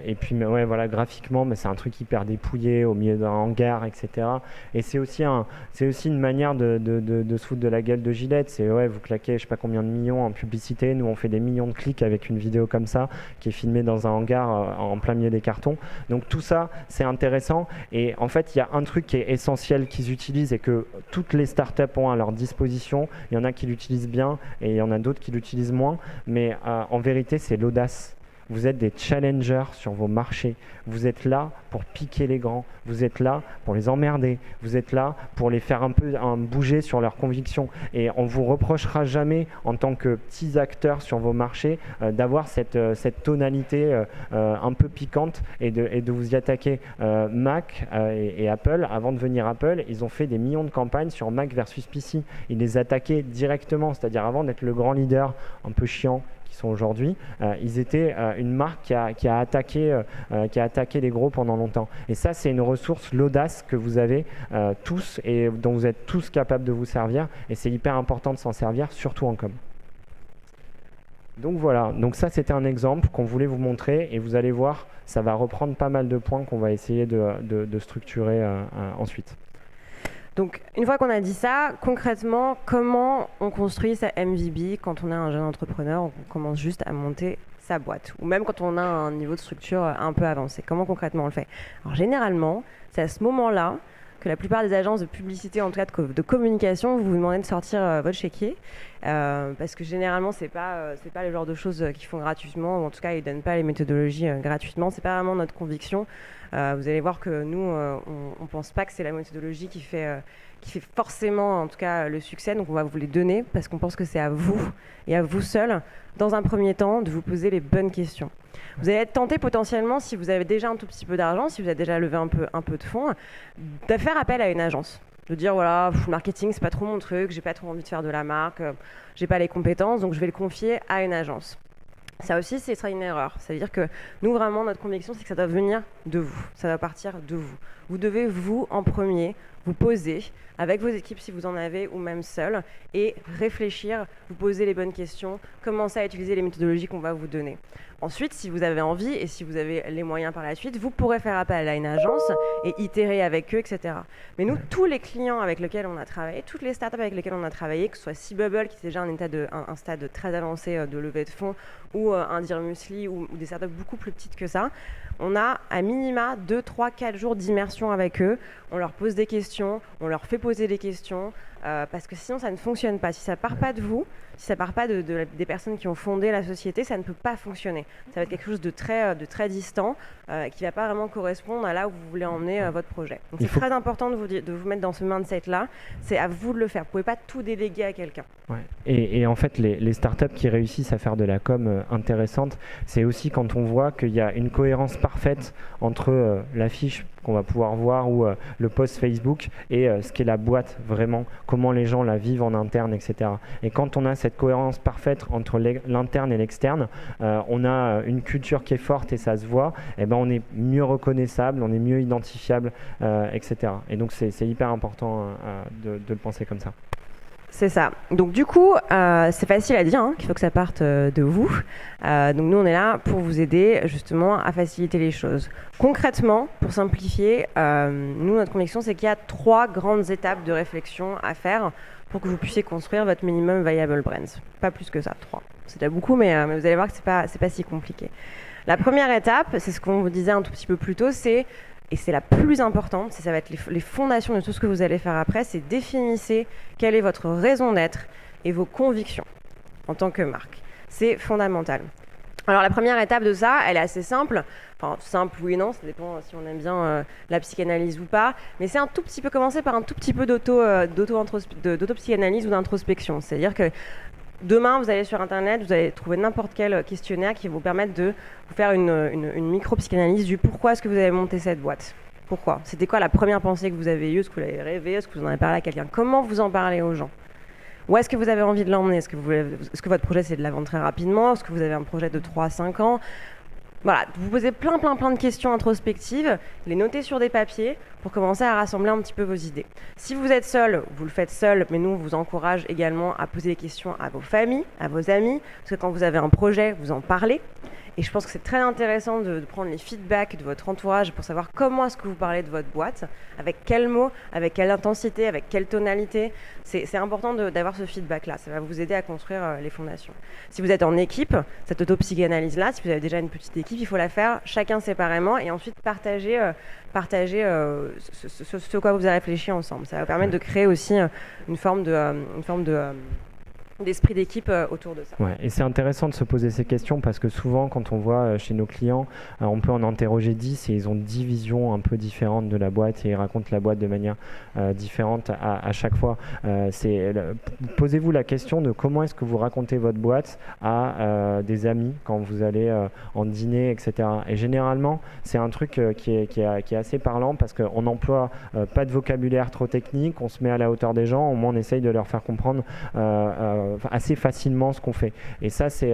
Et puis ouais, voilà, graphiquement, c'est un truc hyper dépouillé au milieu d'un hangar, etc. Et c'est aussi une manière de se foutre de la gueule de Gillette. C'est ouais, vous claquez je sais pas combien de millions en publicité, nous on fait des millions de clics avec une vidéo comme ça qui est filmée dans un hangar en plein milieu des cartons. Donc tout ça c'est intéressant, et en fait il y a un truc qui est essentiel qu'ils utilisent et que toutes les startups ont à leur disposition. Il y en a qui l'utilisent bien et il y en a d'autres qui l'utilisent moins, mais en vérité c'est l'audace. Vous êtes des challengers sur vos marchés. Vous êtes là pour piquer les grands. Vous êtes là pour les emmerder. Vous êtes là pour les faire un peu bouger sur leurs convictions. Et on ne vous reprochera jamais, en tant que petits acteurs sur vos marchés, d'avoir cette tonalité un peu piquante et de vous y attaquer. Mac et Apple, avant de venir Apple, ils ont fait des millions de campagnes sur Mac versus PC. Ils les attaquaient directement, c'est-à-dire avant d'être le grand leader un peu chiant sont aujourd'hui, ils étaient une marque qui a attaqué les gros pendant longtemps. Et ça, c'est une ressource, l'audace que vous avez tous et dont vous êtes tous capables de vous servir. Et c'est hyper important de s'en servir, surtout en com. Donc voilà, donc ça c'était un exemple qu'on voulait vous montrer, et vous allez voir, ça va reprendre pas mal de points qu'on va essayer de structurer ensuite. Donc, une fois qu'on a dit ça, concrètement, comment on construit sa MVB quand on est un jeune entrepreneur, on commence juste à monter sa boîte, ou même quand on a un niveau de structure un peu avancé? Comment concrètement on le fait? Alors, généralement, c'est à ce moment-là que la plupart des agences de publicité, en tout cas de communication, vous demandez de sortir votre chéquier, parce que généralement, c'est pas le genre de choses qu'ils font gratuitement, ou en tout cas, ils ne donnent pas les méthodologies gratuitement. C'est pas vraiment notre conviction. Vous allez voir que nous, on pense pas que c'est la méthodologie qui fait forcément, en tout cas, le succès. Donc, on va vous les donner parce qu'on pense que c'est à vous et à vous seul, dans un premier temps, de vous poser les bonnes questions. Vous allez être tenté potentiellement, si vous avez déjà un tout petit peu d'argent, si vous avez déjà levé un peu de fonds, de faire appel à une agence. De dire, voilà, le marketing, c'est pas trop mon truc, j'ai pas trop envie de faire de la marque, j'ai pas les compétences, donc je vais le confier à une agence. Ça aussi, ce sera une erreur. Ça veut dire que nous, vraiment, notre conviction, c'est que ça doit venir de vous. Ça doit partir de vous. Vous devez, vous, en premier, vous poser avec vos équipes si vous en avez, ou même seul, et réfléchir, vous poser les bonnes questions, commencer à utiliser les méthodologies qu'on va vous donner. Ensuite, si vous avez envie et si vous avez les moyens par la suite, vous pourrez faire appel à une agence et itérer avec eux, etc. Mais nous, tous les clients avec lesquels on a travaillé, toutes les startups avec lesquelles on a travaillé, que ce soit Seabubble, qui est déjà un stade très avancé de levée de fonds, ou un Dear Musli, ou des startups beaucoup plus petites que ça, on a à minima 2, 3, 4 jours d'immersion avec eux. On leur pose des questions, on leur fait poser des questions, parce que sinon ça ne fonctionne pas. Si ça part pas de vous, si ça part pas des personnes qui ont fondé la société, ça ne peut pas fonctionner. Ça va être quelque chose de très distant, qui va pas vraiment correspondre à là où vous voulez emmener votre projet. Donc c'est très important de vous mettre dans ce mindset-là. C'est à vous de le faire. Vous pouvez pas tout déléguer à quelqu'un. Ouais. Et en fait, les startups qui réussissent à faire de la com intéressante, c'est aussi quand on voit qu'il y a une cohérence parfaite entre l'affiche qu'on va pouvoir voir ou le post Facebook et ce qu'est la boîte vraiment, comment les gens la vivent en interne, etc. Et quand on a cette cohérence parfaite entre l'interne et l'externe, on a une culture qui est forte et ça se voit, et ben on est mieux reconnaissable, on est mieux identifiable, etc. Et donc c'est hyper important de le penser comme ça. C'est ça. Donc du coup, c'est facile à dire qu'il faut que ça parte de vous. Donc nous, on est là pour vous aider justement à faciliter les choses. Concrètement, pour simplifier, nous, notre conviction, c'est qu'il y a 3 grandes étapes de réflexion à faire pour que vous puissiez construire votre minimum viable brands. Pas plus que ça, 3. C'est déjà beaucoup, mais vous allez voir que c'est pas si compliqué. La première étape, c'est ce qu'on vous disait un tout petit peu plus tôt, et c'est la plus importante, ça va être les fondations de tout ce que vous allez faire après, c'est définissez quelle est votre raison d'être et vos convictions en tant que marque. C'est fondamental. Alors la première étape de ça, elle est assez simple. Enfin, simple oui et non, ça dépend si on aime bien la psychanalyse ou pas. Mais c'est un tout petit peu commencer par un tout petit peu d'auto-psychanalyse ou d'introspection. C'est-à-dire que demain, vous allez sur Internet, vous allez trouver n'importe quel questionnaire qui va vous permettre de vous faire une micro-psychanalyse du pourquoi est-ce que vous avez monté cette boîte. Pourquoi? C'était quoi la première pensée que vous avez eue? Est-ce que vous l'avez rêvé? Est-ce que vous en avez parlé à quelqu'un? Comment vous en parlez aux gens? Où est-ce que vous avez envie de l'emmener? Est-ce que votre projet, c'est de la vendre très rapidement? Est-ce que vous avez un projet de 3 à 5 ans? Voilà, vous posez plein de questions introspectives, les notez sur des papiers pour commencer à rassembler un petit peu vos idées. Si vous êtes seul, vous le faites seul, mais nous, on vous encourage également à poser des questions à vos familles, à vos amis, parce que quand vous avez un projet, vous en parlez. Et je pense que c'est très intéressant de prendre les feedbacks de votre entourage pour savoir comment est-ce que vous parlez de votre boîte, avec quels mots, avec quelle intensité, avec quelle tonalité. C'est important d'avoir ce feedback-là. Ça va vous aider à construire les fondations. Si vous êtes en équipe, cette auto-psychanalyse-là, si vous avez déjà une petite équipe, il faut la faire chacun séparément et ensuite partager ce quoi vous avez réfléchi ensemble. Ça va permettre de créer aussi une forme d'esprit d'équipe autour de ça. Ouais, et c'est intéressant de se poser ces questions parce que souvent quand on voit chez nos clients, on peut en interroger 10 et ils ont 10 visions un peu différentes de la boîte et ils racontent la boîte de manière différente à chaque fois. Posez-vous la question de comment est-ce que vous racontez votre boîte à des amis quand vous allez en dîner, etc. Et généralement, c'est un truc qui est assez parlant parce qu'on n'emploie pas de vocabulaire trop technique, on se met à la hauteur des gens, au moins on essaye de leur faire comprendre assez facilement ce qu'on fait. Et ça, c'est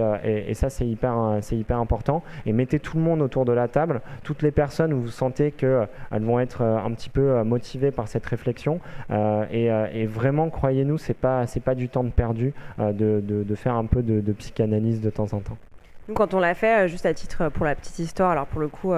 hyper important. Et mettez tout le monde autour de la table, toutes les personnes où vous sentez qu'elles vont être un petit peu motivées par cette réflexion. Et vraiment, croyez-nous, c'est pas du temps de perdu de faire un peu de psychanalyse de temps en temps. Nous, quand on l'a fait, juste à titre pour la petite histoire, alors pour le coup,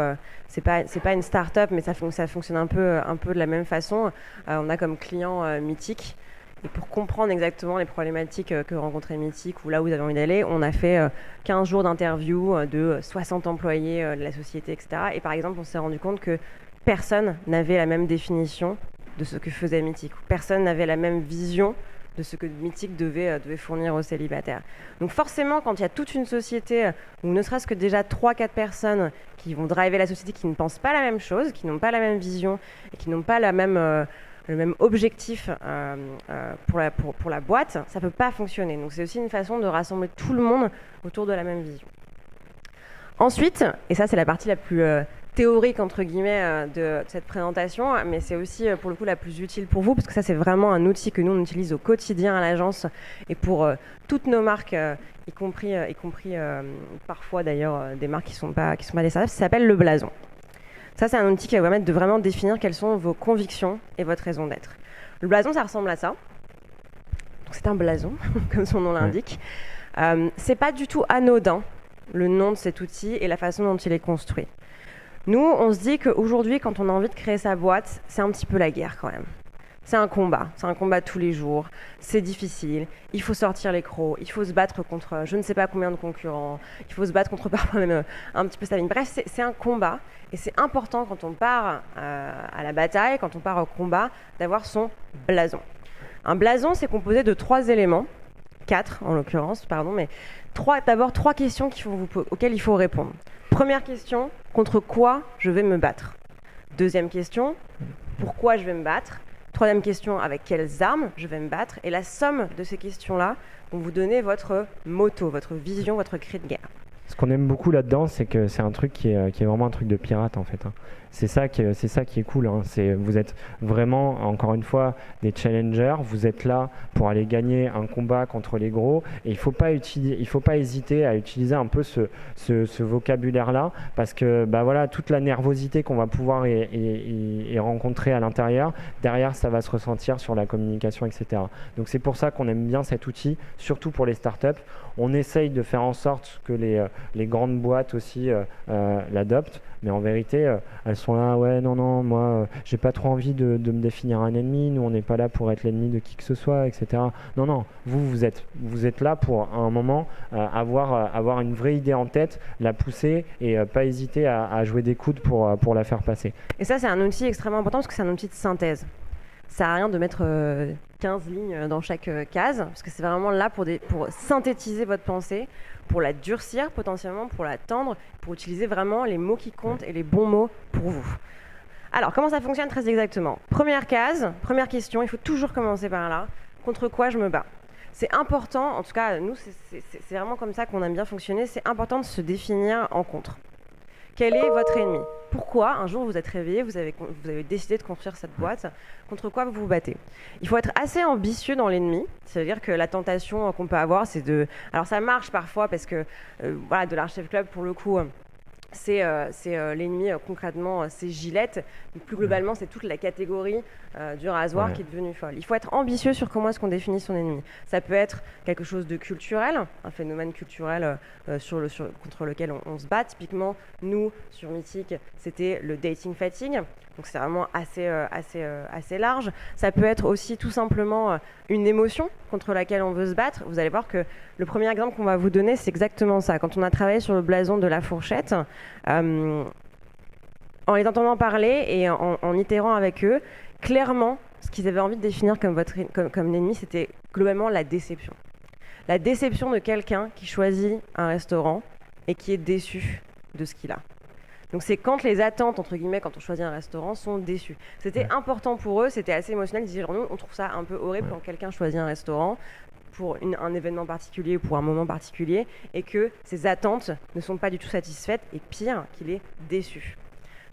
c'est pas une start-up, mais ça fonctionne un peu de la même façon. On a comme client Mythique. Et pour comprendre exactement les problématiques que rencontrait Mythique ou là où vous avez envie d'aller, on a fait 15 jours d'interview de 60 employés de la société, etc. Et par exemple, on s'est rendu compte que personne n'avait la même définition de ce que faisait Mythique. Personne n'avait la même vision de ce que Mythique devait fournir aux célibataires. Donc forcément, quand il y a toute une société, ou ne serait-ce que déjà 3-4 personnes qui vont driver la société, qui ne pensent pas la même chose, qui n'ont pas la même vision et qui n'ont pas le même objectif pour la boîte, ça ne peut pas fonctionner. Donc c'est aussi une façon de rassembler tout le monde autour de la même vision. Ensuite, et ça c'est la partie la plus théorique entre guillemets de cette présentation, mais c'est aussi pour le coup la plus utile pour vous, parce que ça c'est vraiment un outil que nous on utilise au quotidien à l'agence et pour toutes nos marques, y compris parfois d'ailleurs des marques qui sont pas des startups, ça s'appelle le blason. Ça, c'est un outil qui va vous permettre de vraiment définir quelles sont vos convictions et votre raison d'être. Le blason, ça ressemble à ça. Donc, c'est un blason, comme son nom l'indique. C'est pas du tout anodin, le nom de cet outil et la façon dont il est construit. Nous, on se dit qu'aujourd'hui, quand on a envie de créer sa boîte, c'est un petit peu la guerre quand même. C'est un combat tous les jours, c'est difficile, il faut sortir les crocs, il faut se battre contre je ne sais pas combien de concurrents, il faut se battre contre parfois même un petit peu sa ligne. Bref, c'est un combat et c'est important quand on part à la bataille, quand on part au combat, d'avoir son blason. Un blason, c'est composé de 3 éléments, 4 en l'occurrence, mais d'abord 3 questions auxquelles il faut répondre. Première question, contre quoi je vais me battre? Deuxième question, pourquoi je vais me battre? Troisième question, avec quelles armes je vais me battre? Et la somme de ces questions-là vont vous donner votre motto, votre vision, votre cri de guerre. Ce qu'on aime beaucoup là-dedans, c'est que c'est un truc qui est vraiment un truc de pirate en fait. C'est ça qui est cool. Vous êtes vraiment, encore une fois, des challengers. Vous êtes là pour aller gagner un combat contre les gros. Et il faut pas hésiter à utiliser un peu ce vocabulaire-là, parce que voilà, toute la nervosité qu'on va pouvoir y rencontrer à l'intérieur, derrière, ça va se ressentir sur la communication, etc. Donc c'est pour ça qu'on aime bien cet outil, surtout pour les startups. On essaye de faire en sorte que les grandes boîtes aussi l'adoptent, mais en vérité, elles sont là, ouais, non, moi, j'ai pas trop envie de me définir un ennemi, nous, on n'est pas là pour être l'ennemi de qui que ce soit, etc. Non, vous êtes là pour, à un moment, avoir une vraie idée en tête, la pousser et pas hésiter à jouer des coudes pour la faire passer. Et ça, c'est un outil extrêmement important parce que c'est un outil de synthèse. Ça sert à rien de mettre 15 lignes dans chaque case, parce que c'est vraiment là pour synthétiser votre pensée, pour la durcir potentiellement, pour la tendre, pour utiliser vraiment les mots qui comptent et les bons mots pour vous. Alors, comment ça fonctionne très exactement? Première case, première question, il faut toujours commencer par là. Contre quoi je me bats? C'est important, en tout cas, nous, c'est vraiment comme ça qu'on aime bien fonctionner, c'est important de se définir en contre. Quel est votre ennemi? Pourquoi un jour vous êtes réveillé, vous avez décidé de construire cette boîte? Contre quoi vous vous battez? Il faut être assez ambitieux dans l'ennemi, c'est-à-dire que la tentation qu'on peut avoir, c'est de... Alors ça marche parfois parce que, voilà, de l'Archef Club, pour le coup, c'est l'ennemi concrètement, c'est Gillette. Mais plus globalement, c'est toute la catégorie du rasoir qui est devenue folle. Il faut être ambitieux sur comment est-ce qu'on définit son ennemi. Ça peut être quelque chose de culturel, un phénomène culturel contre lequel on se bat. Typiquement, nous, sur Mythique, c'était le dating fatigue. Donc c'est vraiment assez large. Ça peut être aussi tout simplement une émotion contre laquelle on veut se battre. Vous allez voir que le premier exemple qu'on va vous donner, c'est exactement ça. Quand on a travaillé sur le blason de la fourchette, en les entendant parler et en itérant avec eux, clairement, ce qu'ils avaient envie de définir comme ennemi, c'était globalement la déception. La déception de quelqu'un qui choisit un restaurant et qui est déçu de ce qu'il a. Donc c'est quand les attentes, entre guillemets, quand on choisit un restaurant, sont déçues. C'était important pour eux, c'était assez émotionnel. Ils disaient, genre, nous, on trouve ça un peu horrible quand quelqu'un choisit un restaurant pour un événement particulier ou pour un moment particulier et que ses attentes ne sont pas du tout satisfaites et pire, qu'il est déçu.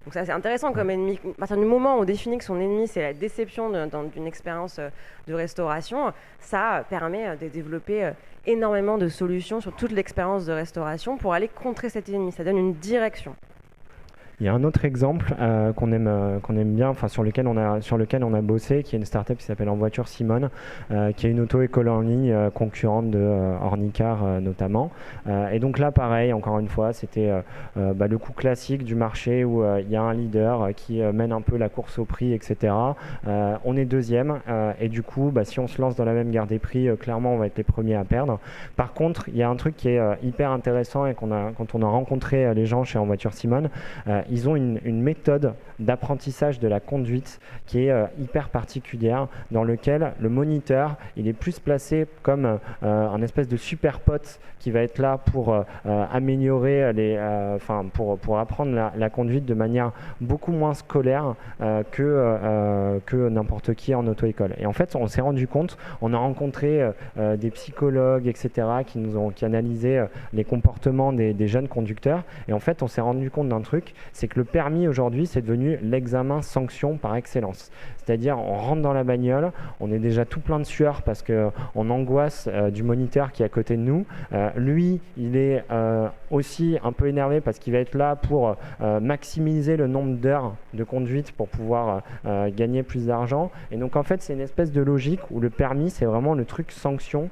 Donc ça, c'est intéressant comme ennemi. À partir du moment où on définit que son ennemi, c'est la déception d'une expérience de restauration, ça permet de développer énormément de solutions sur toute l'expérience de restauration pour aller contrer cet ennemi. Ça donne une direction. Il y a un autre exemple qu'on aime bien, enfin sur lequel on a bossé, qui est une startup qui s'appelle En Voiture Simone, qui est une auto-école en ligne concurrente de Ornicar notamment. Et donc là, pareil, encore une fois, c'était le coup classique du marché où il y a un leader qui mène un peu la course au prix, etc. On est deuxième et du coup, si on se lance dans la même guerre des prix, clairement, on va être les premiers à perdre. Par contre, il y a un truc qui est hyper intéressant et quand on a rencontré les gens chez En Voiture Simone, ils ont une méthode d'apprentissage de la conduite qui est hyper particulière, dans lequel le moniteur, il est plus placé comme un espèce de super pote qui va être là pour améliorer pour apprendre la conduite de manière beaucoup moins scolaire que n'importe qui en auto-école. Et en fait, on s'est rendu compte, on a rencontré des psychologues, etc., qui analysaient les comportements des jeunes conducteurs. Et en fait, on s'est rendu compte d'un truc, c'est que le permis aujourd'hui, c'est devenu l'examen sanction par excellence. C'est-à-dire, on rentre dans la bagnole, on est déjà tout plein de sueur parce qu'on angoisse du moniteur qui est à côté de nous. Lui, il est aussi un peu énervé parce qu'il va être là pour maximiser le nombre d'heures de conduite pour pouvoir gagner plus d'argent. Et donc, en fait, c'est une espèce de logique où le permis, c'est vraiment le truc sanction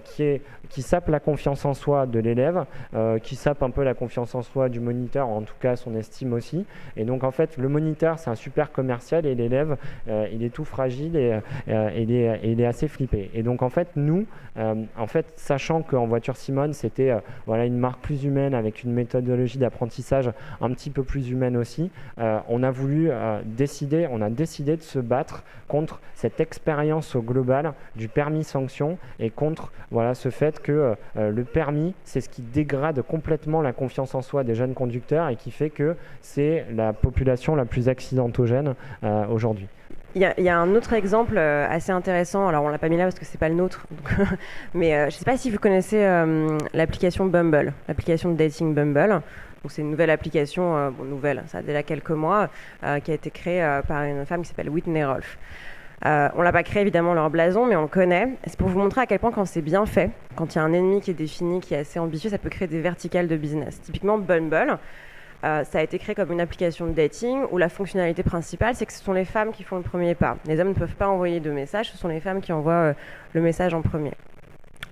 qui sape la confiance en soi de l'élève, qui sape un peu la confiance en soi du moniteur, en tout cas son estime aussi. Et donc en fait, le moniteur, c'est un super commercial et l'élève, il est tout fragile et il est assez flippé. Et donc en fait, nous, sachant qu'en Voiture Simone, c'était une marque plus humaine avec une méthodologie d'apprentissage un petit peu plus humaine aussi, on a décidé de se battre contre cette expérience au global du permis sanction et contre ce fait que le permis, c'est ce qui dégrade complètement la confiance en soi des jeunes conducteurs et qui fait que c'est la population la plus accidentogène aujourd'hui. Il y a un autre exemple assez intéressant, alors on ne l'a pas mis là parce que ce n'est pas le nôtre, mais je ne sais pas si vous connaissez l'application Bumble, l'application de dating Bumble. Donc c'est une nouvelle application, nouvelle, ça a déjà quelques mois, qui a été créée par une femme qui s'appelle Whitney Rolfe. On l'a pas créé évidemment leur blason, mais on le connaît. C'est pour vous montrer à quel point quand c'est bien fait, quand il y a un ennemi qui est défini, qui est assez ambitieux, ça peut créer des verticales de business. Typiquement Bumble, ça a été créé comme une application de dating où la fonctionnalité principale, c'est que ce sont les femmes qui font le premier pas. Les hommes ne peuvent pas envoyer de messages, ce sont les femmes qui envoient le message en premier.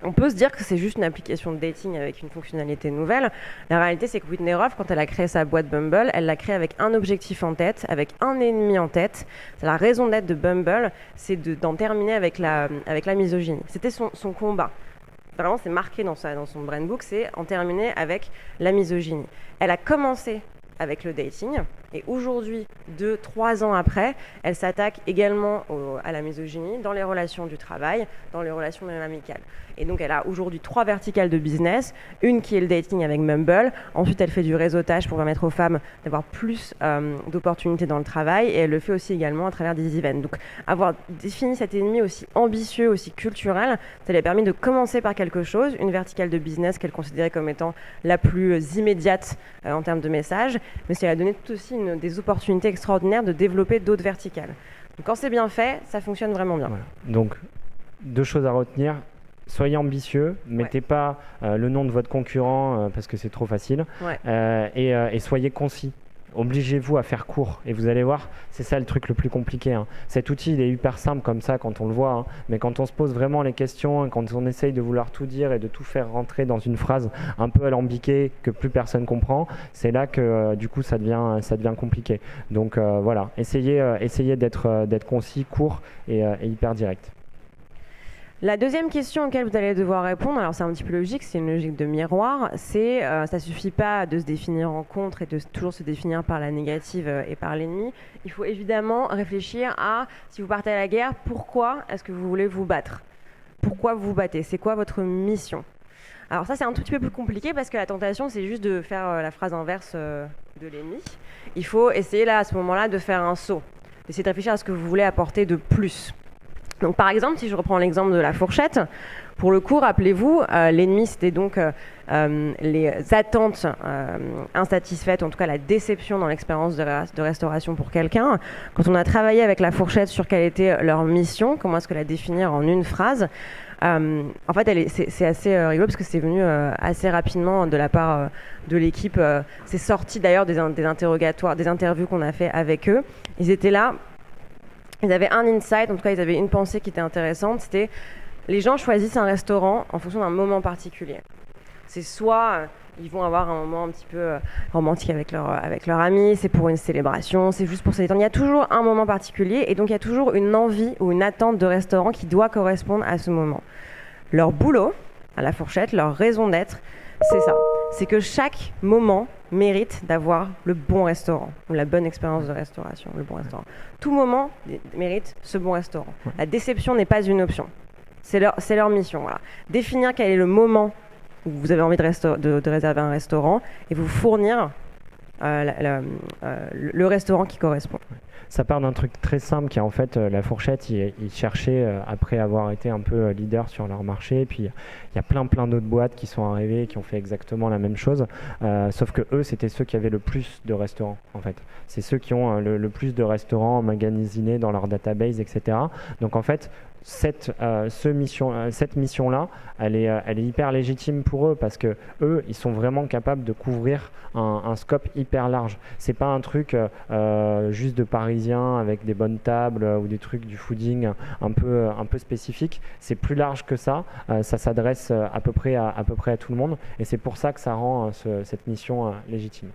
On peut se dire que c'est juste une application de dating avec une fonctionnalité nouvelle. La réalité, c'est que Whitney Rolfe, quand elle a créé sa boîte Bumble, elle l'a créée avec un objectif en tête, avec un ennemi en tête. C'est la raison d'être de Bumble, c'est d'en terminer avec la misogynie. C'était son combat. Vraiment, c'est marqué dans son brand book, c'est en terminer avec la misogynie. Elle a commencé avec le dating. Et aujourd'hui, 2-3 ans après, elle s'attaque également à la misogynie dans les relations du travail, dans les relations même amicales. Et donc, elle a aujourd'hui 3 verticales de business. Une qui est le dating avec Mumble. Ensuite, elle fait du réseautage pour permettre aux femmes d'avoir plus d'opportunités dans le travail. Et elle le fait aussi également à travers des events. Donc, avoir défini cet ennemi aussi ambitieux, aussi culturel, ça lui a permis de commencer par quelque chose, une verticale de business qu'elle considérait comme étant la plus immédiate en termes de message. Mais ça lui a donné tout aussi des opportunités extraordinaires de développer d'autres verticales. Donc quand c'est bien fait, ça fonctionne vraiment bien. Voilà. Donc 2 choses à retenir. soyez ambitieux, mettez pas le nom de votre concurrent parce que c'est trop facile, et soyez concis. Obligez-vous à faire court et vous allez voir, c'est ça le truc le plus compliqué. Cet outil il est hyper simple comme ça quand on le voit, mais quand on se pose vraiment les questions, quand on essaye de vouloir tout dire et de tout faire rentrer dans une phrase un peu alambiquée que plus personne comprend, c'est là que du coup ça devient compliqué. Donc voilà, essayez d'être concis, court et hyper direct. La deuxième question auquel vous allez devoir répondre, alors c'est un petit peu logique, c'est une logique de miroir, c'est ça suffit pas de se définir en contre et de toujours se définir par la négative et par l'ennemi. Il faut évidemment réfléchir à, si vous partez à la guerre, pourquoi est-ce que vous voulez vous battre? Pourquoi vous vous battez? C'est quoi votre mission? Alors ça c'est un tout petit peu plus compliqué parce que la tentation c'est juste de faire la phrase inverse de l'ennemi. Il faut essayer là à ce moment-là de faire un saut, d'essayer de réfléchir à ce que vous voulez apporter de plus. Donc par exemple, si je reprends l'exemple de la fourchette, pour le coup, rappelez-vous, l'ennemi c'était donc les attentes insatisfaites, en tout cas la déception dans l'expérience de restauration pour quelqu'un. Quand on a travaillé avec la fourchette sur quelle était leur mission, comment est-ce que la définir en une phrase, en fait c'est assez rigolo parce que c'est venu assez rapidement de la part de l'équipe. C'est sorti d'ailleurs des interrogatoires, des interviews qu'on a fait avec eux. Ils étaient là. Ils avaient un insight, en tout cas ils avaient une pensée qui était intéressante, c'était les gens choisissent un restaurant en fonction d'un moment particulier. C'est soit ils vont avoir un moment un petit peu romantique avec leur ami, c'est pour une célébration, c'est juste pour se détendre. Il y a toujours un moment particulier et donc il y a toujours une envie ou une attente de restaurant qui doit correspondre à ce moment. Leur boulot, à la fourchette, leur raison d'être, c'est ça. C'est que chaque moment mérite d'avoir le bon restaurant ou la bonne expérience de restauration, le bon restaurant. Tout moment mérite ce bon restaurant. La déception n'est pas une option. C'est leur mission. Voilà. Définir quel est le moment où vous avez envie de réserver un restaurant et vous fournir le restaurant qui correspond. Ça part d'un truc très simple qui est en fait la fourchette, ils cherchaient après avoir été un peu leader sur leur marché, puis il y a plein d'autres boîtes qui sont arrivées qui ont fait exactement la même chose, sauf que eux c'était ceux qui avaient le plus de restaurants en fait. C'est ceux qui ont le plus de restaurants emmagasinés dans leur database, etc. Donc en fait cette mission-là, elle est hyper légitime pour eux parce que eux, ils sont vraiment capables de couvrir un scope hyper large. C'est pas un truc juste de Parisien avec des bonnes tables ou des trucs du fooding un peu spécifique. C'est plus large que ça. Ça s'adresse à peu près à tout le monde et c'est pour ça que ça rend cette mission légitime.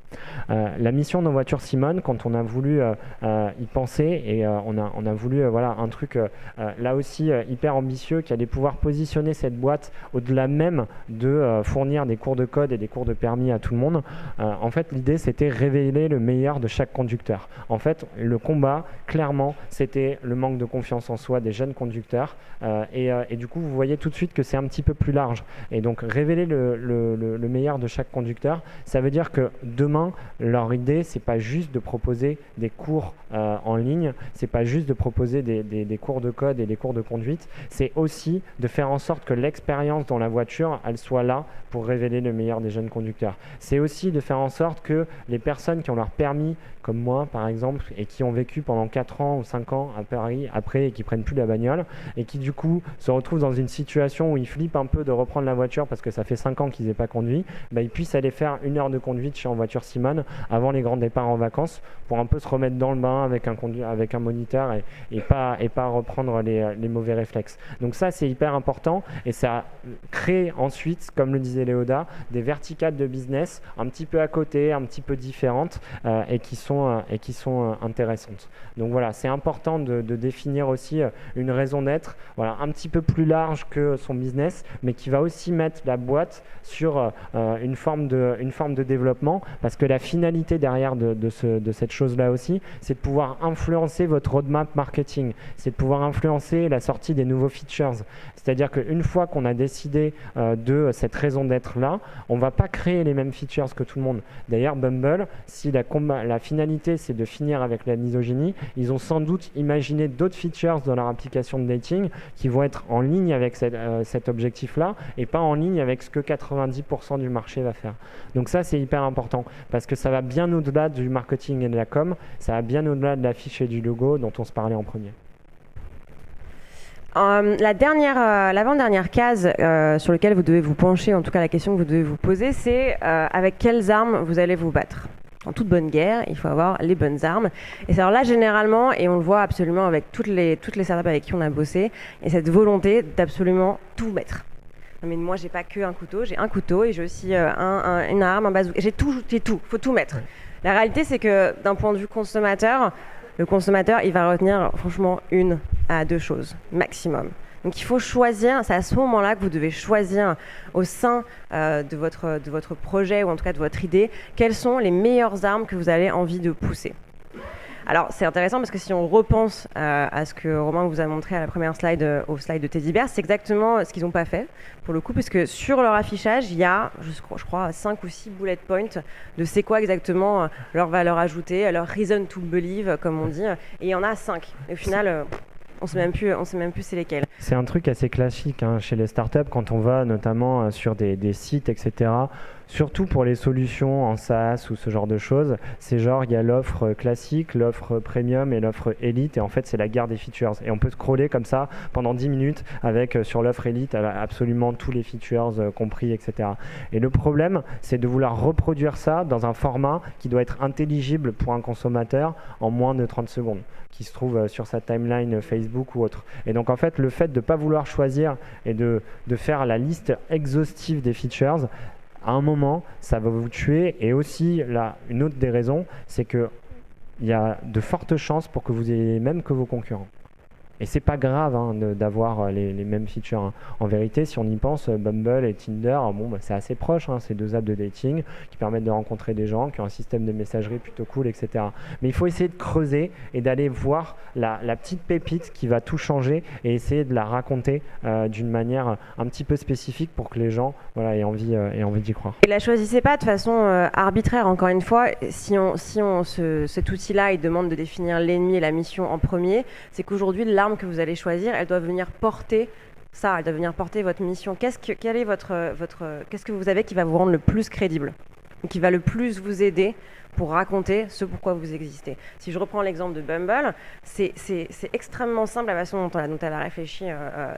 La mission de nos voitures Simone, quand on a voulu y penser et on a voulu un truc là aussi hyper ambitieux qui allait pouvoir positionner cette boîte au-delà même de fournir des cours de code et des cours de permis à tout le monde. En fait, l'idée, c'était révéler le meilleur de chaque conducteur. En fait, le combat, clairement, c'était le manque de confiance en soi des jeunes conducteurs. Et du coup, vous voyez tout de suite que c'est un petit peu plus large. Et donc, révéler le meilleur de chaque conducteur, ça veut dire que demain, leur idée, c'est pas juste de proposer des cours en ligne, c'est pas juste de proposer des cours de code et des cours de conduite, c'est aussi de faire en sorte que l'expérience dans la voiture, elle soit là pour révéler le meilleur des jeunes conducteurs. C'est aussi de faire en sorte que les personnes qui ont leur permis, comme moi par exemple, et qui ont vécu pendant 4 ans ou 5 ans à Paris après et qui prennent plus la bagnole, et qui du coup se retrouvent dans une situation où ils flippent un peu de reprendre la voiture parce que ça fait 5 ans qu'ils n'aient pas conduit, ils puissent aller faire 1 heure de conduite chez En Voiture Simone avant les grands départs en vacances pour un peu se remettre dans le bain avec un moniteur et pas reprendre les mauvais réflexes. Donc ça c'est hyper important et ça crée ensuite, comme le disait Léoda, des verticales de business un petit peu à côté, un petit peu différentes et qui sont intéressantes. Donc voilà, c'est important de définir aussi une raison d'être, un petit peu plus large que son business, mais qui va aussi mettre la boîte sur une forme de développement, parce que la finalité derrière de cette chose-là aussi, c'est de pouvoir influencer votre roadmap marketing, c'est de pouvoir influencer la sortie des nouveaux features. C'est-à-dire qu'une fois qu'on a décidé de cette raison d'être-là, on ne va pas créer les mêmes features que tout le monde. D'ailleurs, Bumble, si la finalité c'est de finir avec la misogynie, ils ont sans doute imaginé d'autres features dans leur application de dating qui vont être en ligne avec cet objectif-là et pas en ligne avec ce que 90% du marché va faire. Donc ça, c'est hyper important parce que ça va bien au-delà du marketing et de la com, ça va bien au-delà de l'affiche et du logo dont on se parlait en premier. L'avant-dernière case sur laquelle vous devez vous pencher, en tout cas la question que vous devez vous poser, c'est avec quelles armes vous allez vous battre. En toute bonne guerre, il faut avoir les bonnes armes. Et alors là, généralement, et on le voit absolument avec toutes les startups avec qui on a bossé, et cette volonté d'absolument tout mettre. Non mais moi, j'ai pas qu'un couteau, j'ai un couteau et j'ai aussi une arme, un bazooka. J'ai tout, faut tout mettre. La réalité, c'est que d'un point de vue consommateur, le consommateur, il va retenir franchement 1 à 2 choses, maximum. Donc il faut choisir, c'est à ce moment-là que vous devez choisir au sein de votre projet ou en tout cas de votre idée, quelles sont les meilleures armes que vous avez envie de pousser. Alors c'est intéressant parce que si on repense à ce que Romain vous a montré à la première slide, au slide de Teddy Bear, c'est exactement ce qu'ils n'ont pas fait pour le coup, puisque sur leur affichage, il y a, je crois, 5 ou 6 bullet points de c'est quoi exactement leur valeur ajoutée, leur reason to believe, comme on dit, et il y en a 5. Et au final, on sait même plus c'est lesquels. C'est un truc assez classique chez les startups quand on va notamment sur des sites, etc. Surtout pour les solutions en SaaS ou ce genre de choses, c'est genre il y a l'offre classique, l'offre premium et l'offre élite, et en fait c'est la guerre des features. Et on peut scroller comme ça pendant 10 minutes avec sur l'offre élite absolument tous les features compris, etc. Et le problème, c'est de vouloir reproduire ça dans un format qui doit être intelligible pour un consommateur en moins de 30 secondes, qui se trouve sur sa timeline Facebook ou autre. Et donc en fait, le fait de ne pas vouloir choisir et de faire la liste exhaustive des features, à un moment, ça va vous tuer. Et aussi, là, une autre des raisons, c'est qu'il y a de fortes chances pour que vous ayez les mêmes que vos concurrents. Et c'est pas grave d'avoir les mêmes features. En vérité, si on y pense, Bumble et Tinder, c'est assez proche. C'est 2 apps de dating qui permettent de rencontrer des gens, qui ont un système de messagerie plutôt cool, etc. Mais il faut essayer de creuser et d'aller voir la petite pépite qui va tout changer et essayer de la raconter d'une manière un petit peu spécifique pour que les gens aient envie d'y croire. Et la choisissez pas de façon arbitraire, encore une fois. Cet outil-là, il demande de définir l'ennemi et la mission en premier. C'est qu'aujourd'hui, l'arme que vous allez choisir, elle doit venir porter ça, elle doit venir porter votre mission. Qu'est-ce que vous avez qui va vous rendre le plus crédible, qui va le plus vous aider pour raconter ce pourquoi vous existez. Si je reprends l'exemple de Bumble, c'est extrêmement simple la façon dont elle a réfléchi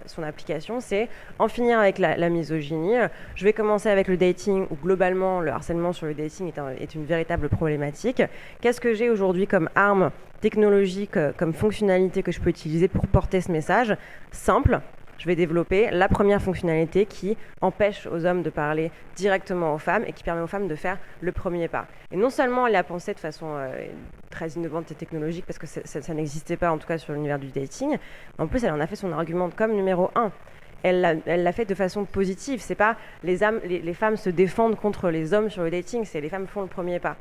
son application, c'est en finir avec la misogynie. Je vais commencer avec le dating, où globalement le harcèlement sur le dating est une véritable problématique. Qu'est-ce que j'ai aujourd'hui comme arme technologique, comme fonctionnalité que je peux utiliser pour porter ce message simple? Je vais développer la première fonctionnalité qui empêche aux hommes de parler directement aux femmes et qui permet aux femmes de faire le premier pas. Et non seulement elle l'a pensé de façon très innovante et technologique, parce que ça n'existait pas en tout cas sur l'univers du dating, en plus elle en a fait son argument comme numéro 1. Elle l'a fait de façon positive. C'est pas les femmes se défendent contre les hommes sur le dating, c'est les femmes font le premier pas.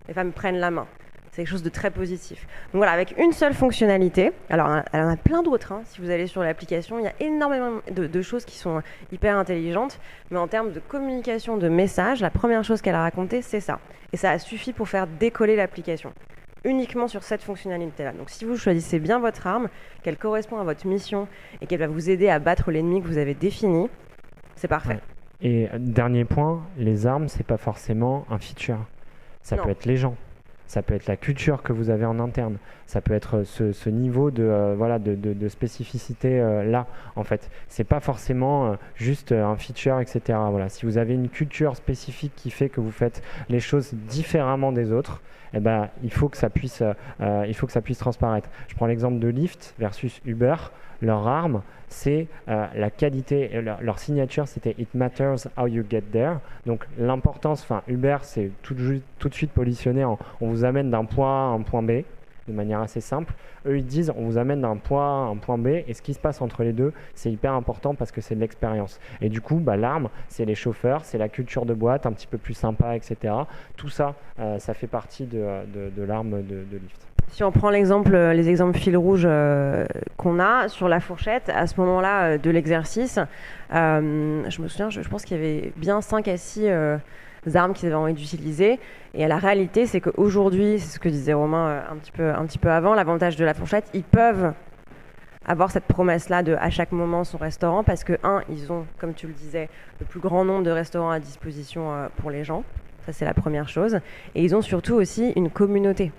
Les femmes prennent la main. C'est quelque chose de très positif. Donc voilà, avec une seule fonctionnalité, alors elle en a plein d'autres, si vous allez sur l'application, il y a énormément de choses qui sont hyper intelligentes, mais en termes de communication, de message, la première chose qu'elle a racontée, c'est ça. Et ça a suffi pour faire décoller l'application, uniquement sur cette fonctionnalité-là. Donc si vous choisissez bien votre arme, qu'elle correspond à votre mission et qu'elle va vous aider à battre l'ennemi que vous avez défini, c'est parfait. Ouais. Et dernier point, les armes, c'est pas forcément un feature. Ça peut être les gens. Ça peut être la culture que vous avez en interne. Ça peut être ce niveau de spécificité là, en fait. C'est pas forcément juste un feature, etc. Voilà. Si vous avez une culture spécifique qui fait que vous faites les choses différemment des autres, il faut que ça puisse transparaître. Je prends l'exemple de Lyft versus Uber. Leur arme, c'est la qualité. Leur signature, c'était « It matters how you get there ». Donc l'importance, Uber, c'est tout de suite positionné en « on vous amène d'un point A à un point B ». De manière assez simple. Eux, ils disent on vous amène d'un point A à un point B, et ce qui se passe entre les deux, c'est hyper important parce que c'est de l'expérience. Et du coup, l'arme, c'est les chauffeurs, c'est la culture de boîte, un petit peu plus sympa, etc. Tout ça, ça fait partie de l'arme de Lyft. Si on prend les exemples fil rouge qu'on a sur la fourchette, à ce moment-là de l'exercice, je me souviens, je pense qu'il y avait bien 5 à 6 armes qu'ils avaient envie d'utiliser. Et la réalité, c'est qu'aujourd'hui, c'est ce que disait Romain un petit peu avant, l'avantage de la fourchette, ils peuvent avoir cette promesse-là de à chaque moment son restaurant, parce que ils ont, comme tu le disais, le plus grand nombre de restaurants à disposition pour les gens. Ça, c'est la première chose. Et ils ont surtout aussi une communauté.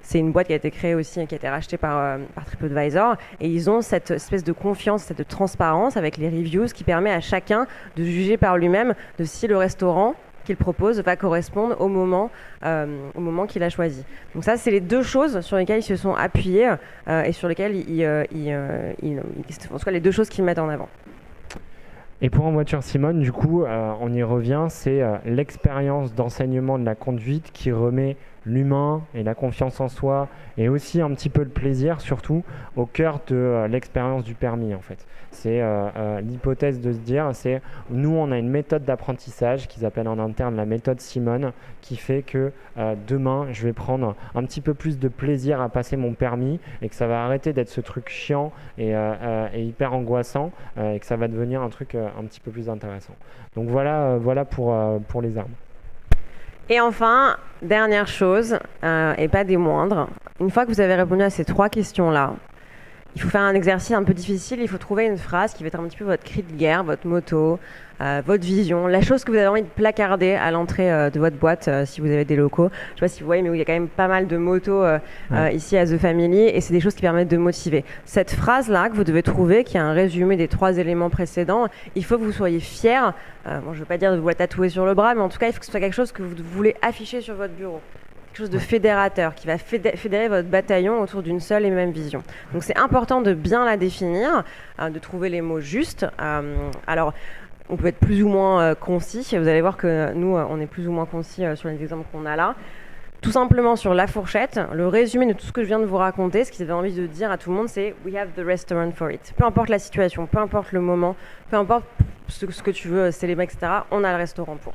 c'est une boîte qui a été créée aussi, qui a été rachetée par TripAdvisor, et ils ont cette espèce de confiance, cette transparence avec les reviews qui permet à chacun de juger par lui-même de si le restaurant qu'il propose va correspondre au moment qu'il a choisi. Donc ça, c'est les deux choses sur lesquelles ils se sont appuyés et sur lesquelles en tout cas les deux choses qu'ils mettent en avant. Et pour En Voiture Simone, du coup, on y revient, c'est l'expérience d'enseignement de la conduite qui remet l'humain et la confiance en soi et aussi un petit peu le plaisir surtout au cœur de l'expérience du permis en fait. C'est l'hypothèse de se dire, c'est nous on a une méthode d'apprentissage qu'ils appellent en interne la méthode Simone qui fait que demain je vais prendre un petit peu plus de plaisir à passer mon permis et que ça va arrêter d'être ce truc chiant et hyper angoissant et que ça va devenir un truc un petit peu plus intéressant. Donc voilà pour les armes. Et enfin, dernière chose, et pas des moindres, une fois que vous avez répondu à ces 3 questions-là, il faut faire un exercice un peu difficile, il faut trouver une phrase qui va être un petit peu votre cri de guerre, votre motto, votre vision, la chose que vous avez envie de placarder à l'entrée de votre boîte si vous avez des locaux. Je ne sais pas si vous voyez, mais il y a quand même pas mal de motos ici à The Family et c'est des choses qui permettent de motiver. Cette phrase-là que vous devez trouver, qui est un résumé des 3 éléments précédents, il faut que vous soyez fiers. Je ne veux pas dire de vous la tatouer sur le bras, mais en tout cas, il faut que ce soit quelque chose que vous voulez afficher sur votre bureau. Quelque chose de fédérateur, qui va fédérer votre bataillon autour d'une seule et même vision. Donc c'est important de bien la définir, de trouver les mots justes. Alors, on peut être plus ou moins concis. Vous allez voir que nous, on est plus ou moins concis sur les exemples qu'on a là. Tout simplement sur la fourchette, le résumé de tout ce que je viens de vous raconter, ce qu'ils avaient envie de dire à tout le monde, c'est « We have the restaurant for it ». Peu importe la situation, peu importe le moment, peu importe ce que tu veux célébrer, etc., on a le restaurant pour.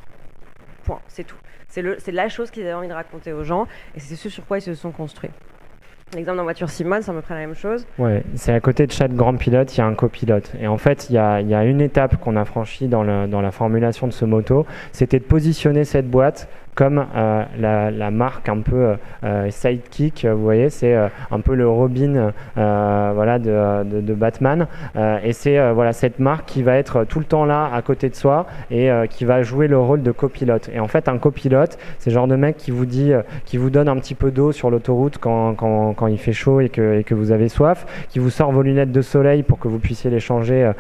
Point, c'est tout. C'est la chose qu'ils avaient envie de raconter aux gens et c'est ce sur quoi ils se sont construits. L'exemple d'En Voiture Simone, c'est à peu près la même chose. Ouais, c'est à côté de chaque grand pilote, il y a un copilote. Et en fait, il y a une étape qu'on a franchie dans la formulation de ce motto, c'était de positionner cette boîte comme la marque un peu sidekick, vous voyez, c'est un peu le Robin de Batman. Et c'est cette marque qui va être tout le temps là à côté de soi et qui va jouer le rôle de copilote. Et en fait, un copilote, c'est le genre de mec qui vous dit, qui vous donne un petit peu d'eau sur l'autoroute quand il fait chaud et que vous avez soif, qui vous sort vos lunettes de soleil pour que vous puissiez les changer